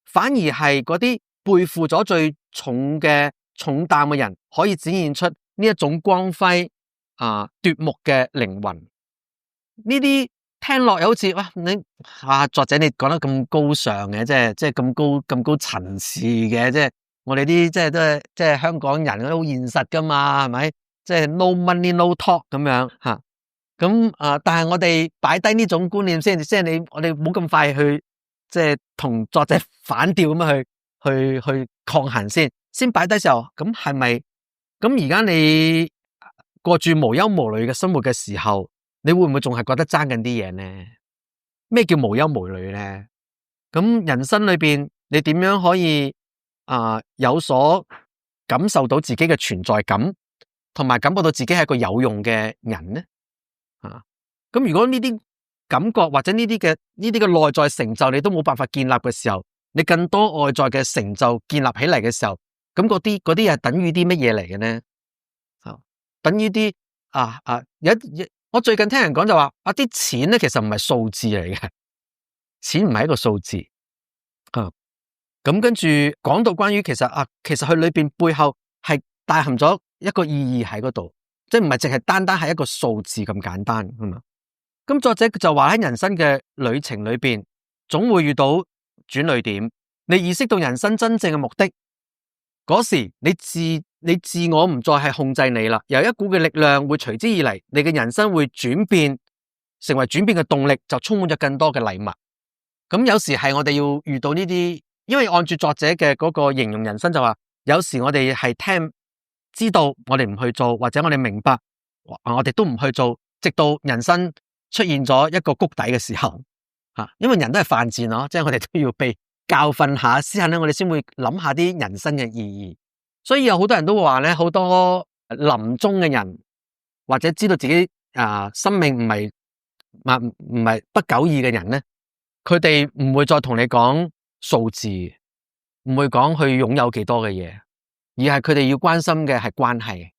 反而係嗰啲背負咗最重嘅重擔嘅人，可以展現出呢一種光輝奪目嘅靈魂。呢啲聽落又好似作者你講得咁高尚嘅，即係咁高層次嘅，即係我哋啲即係香港人都好現實噶嘛，係咪？即係 no money no talk 咁樣吓，但係我哋擺低呢種觀念先，即係我哋唔好咁快去即係同作者反調咁樣去抗衡先擺低時候，咁係咪？咁而家你過住無憂無慮嘅生活嘅時候，你會唔會仲係覺得爭緊啲嘢呢？咩叫無憂無慮呢？咁人生裏邊你點樣可以有所感受到自己嘅存在感？同埋感覺到自己係一個有用嘅人呢？咁如果呢啲感覺或者呢啲嘅內在成就你都冇辦法建立嘅時候，你更多外在嘅成就建立起嚟嘅時候，咁嗰啲係等於啲乜嘢嚟嘅呢？等於啲我最近聽人講就話啲錢咧其實唔係數字嚟嘅，錢唔係一個數字。咁跟住講到關於其實佢裏邊背後係帶含咗一個意義喺嗰度，即係唔係淨係單單係一個數字咁簡單，係嘛？咁作者就話喺人生嘅旅程裏邊，總會遇到轉捩點，你意識到人生真正嘅目的，嗰時你自我唔再係控制你啦，有一股嘅力量會隨之而嚟，你嘅人生會轉變，成為轉變嘅動力，就充滿咗更多嘅禮物。咁有時係我哋要遇到呢啲，因為按住作者嘅嗰個形容人生就話，有時我哋係知道我哋唔去做，或者我哋明白我哋都唔去做，直到人生出現咗一個谷底嘅時候，因為人都係犯賤咯，即係我哋都要被教訓下，之後咧我哋先會諗下啲人生嘅意義。所以有好多人都會話咧，好多臨終嘅人或者知道自己生命唔係不久矣嘅人咧，佢哋唔會再同你講數字，唔會講去擁有幾多嘅嘢。而係佢哋要關心嘅係關係，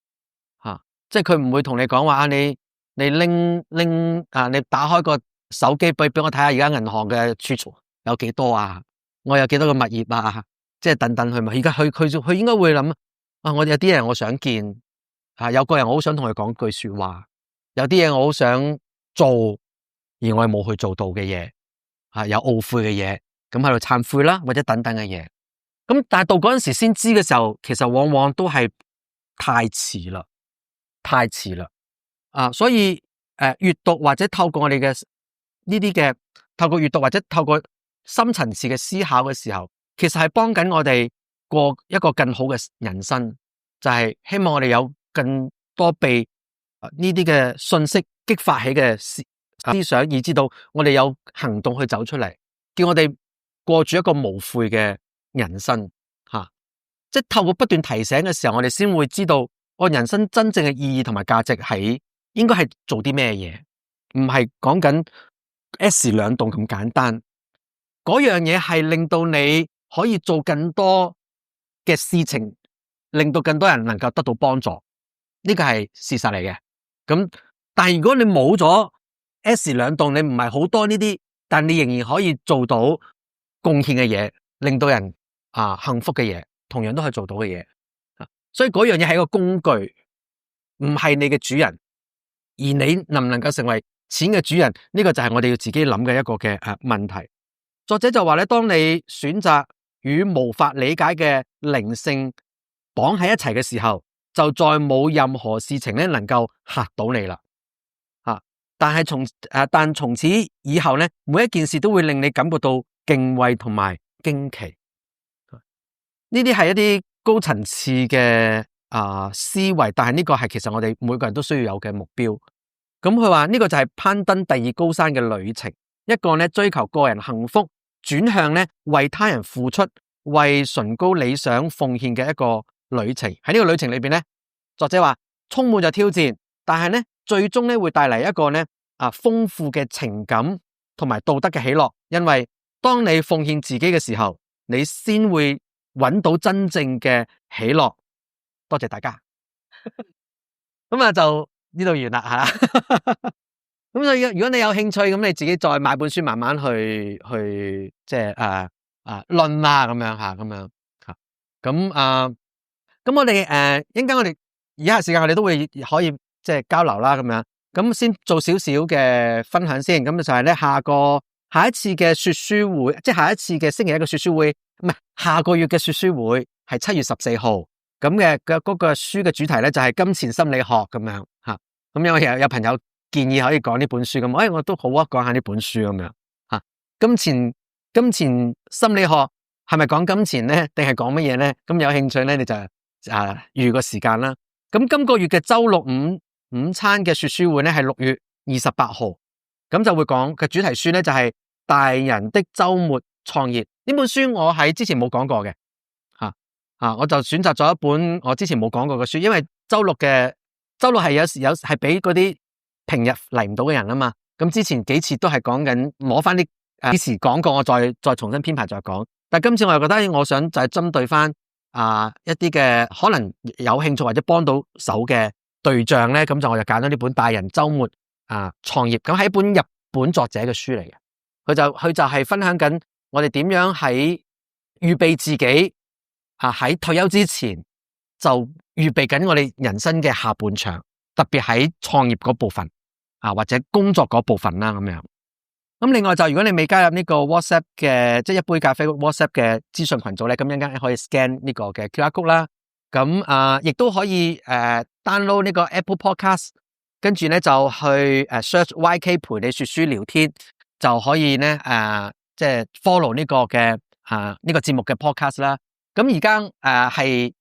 即係佢唔會同你講話你拎你打開個手機俾我睇下而家銀行嘅儲蓄有幾多啊，我有幾多個物業啊，即係等等佢嘛。而家佢應該會諗我有啲人我想見，有個人我好想同佢講句說話，有啲嘢我好想做而我係冇去做到嘅嘢，有懊悔嘅嘢，咁喺度懺悔啦，或者等等嘅嘢。咁但係到嗰陣時先知嘅時候，其實往往都係太遲啦，所以閱讀或者透過我哋嘅呢啲嘅透過閱讀或者透過深層次嘅思考嘅時候，其實係幫緊我哋過一個更好嘅人生，就係希望我哋有更多被呢啲嘅信息激發起嘅思想，以至到我哋有行動去走出嚟，叫我哋過住一個無悔嘅人生，即係透過不斷提醒嘅時候，我哋先會知道我人生真正嘅意義同埋價值係應該係做啲咩嘢，唔係講緊一時兩動咁簡單。嗰樣嘢係令到你可以做更多嘅事情，令到更多人能夠得到幫助，呢個係事實嚟嘅。咁但係如果你冇咗一時兩動，你唔係好多呢啲，但你仍然可以做到貢獻嘅嘢，令到人幸福嘅嘢，同樣都係做到嘅嘢。所以嗰樣嘢係一個工具，唔係你嘅主人。而你能唔能夠成為錢嘅主人，呢個就係我哋要自己諗嘅一個嘅問題。作者就話咧，當你選擇與無法理解嘅靈性綁喺一齊嘅時候，就再冇任何事情咧能夠嚇到你啦。但從此以後咧，每一件事都會令你感覺到敬畏同埋驚奇。呢啲係一啲高層次嘅思維，但係呢個係其實我哋每個人都需要有嘅目標。咁佢話呢個就係攀登第二高山嘅旅程，一個咧追求個人幸福，轉向咧為他人付出，為崇高理想奉獻嘅一個旅程。喺呢個旅程裏邊咧，作者話充滿咗挑戰，但係咧最終咧會帶嚟一個咧豐富嘅情感同埋道德嘅喜樂，因為當你奉獻自己嘅時候，你先會揾到真正嘅喜樂。多謝大家。咁就呢度完啦吓。咁所以如果你有興趣，咁你自己再買本書慢慢去即係論啊咁樣吓，咁樣吓。咁我哋應該我哋以下時間我哋都會可以即係交流啦咁樣。咁先做少少嘅分享先。咁就係咧下一次嘅說書會，即係下一次嘅星期一嘅說書會，唔係下個月嘅說書會係7月14號。咁嘅嗰個書嘅主題咧就係金錢心理學咁樣吓。咁因為有朋友建議可以講呢本書咁，我都好啊，講下呢本書咁樣吓。金錢心理學係咪講金錢咧，定係講乜嘢咧？咁有興趣咧，你就預個時間啦。咁今個月嘅周六午餐嘅說書會咧係6月28號，咁就會講嘅主題書咧就係大人的周末創業。呢本書我喺之前冇講過嘅。我就選擇咗一本我之前冇講過嘅書，因為周六係有係俾嗰啲平日嚟唔到嘅人啊嘛。咁之前幾次都係講緊攞翻啲幾時講過，我再重新編排再講。但係今次我又覺得我想就係針對翻一啲嘅可能有興趣或者幫到手嘅對象咧，咁我就揀咗呢本大人周末創業。咁係一本日本作者嘅書嚟嘅，佢就係分享緊我哋點樣喺預備自己。喺退休之前就預備緊我哋人生嘅下半場，特別喺創業嗰部分或者工作嗰部分啦咁樣。咁另外就如果你未加入呢個 WhatsApp 嘅即係一杯咖啡 WhatsApp 嘅資訊群組咧，咁一陣間可以 scan 呢個嘅 QR code 啦。咁亦都可以download 呢個 Apple Podcast， 跟住咧就去search YK 陪你說書聊天，就可以咧即係 follow 呢個嘅呢個節目嘅 podcast 啦。咁而家係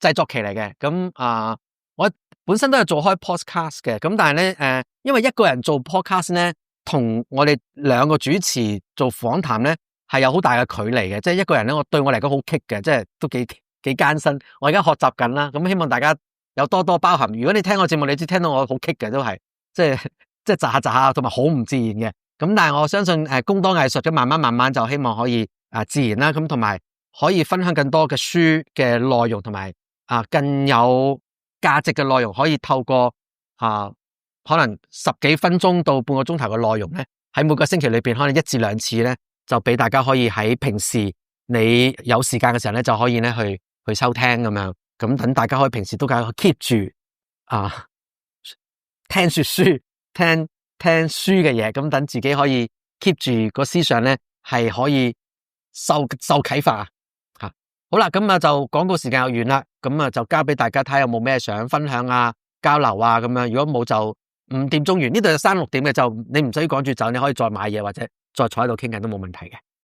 製作期嚟嘅，咁我本身都係做開 podcast 嘅，咁但係咧因為一個人做 podcast 咧，同我哋兩個主持做訪談咧係有好大嘅距離嘅，即係一個人咧，對我嚟講好棘嘅，即係都幾艱辛。我而家學習緊啦，咁希望大家有多多包涵。如果你聽我節目，你知聽到我好棘嘅都係，即係窒下，同埋好唔自然嘅。咁但係我相信工多藝術，咁慢慢就希望可以自然啦，咁同埋。可以分享更多嘅書嘅內容，同埋更有價值嘅內容，可以透過可能10幾分鐘到半個鐘頭嘅內容咧，喺每個星期裏邊可能1至2次咧，就俾大家可以喺平時你有時間嘅時候咧，就可以咧去收聽咁樣，咁等大家可以平時都繼續 keep 住聽說書、聽書嘅嘢，咁等自己可以 keep 住個思想咧係可以受啟發。好啦，咁就廣告時間又完啦，咁就交俾大家睇下有冇咩想分享交流咁樣。如果冇就5點鐘完，呢度有3、6點嘅，就你唔使趕住走，你可以再買嘢或者再坐喺度傾偈都冇問題嘅。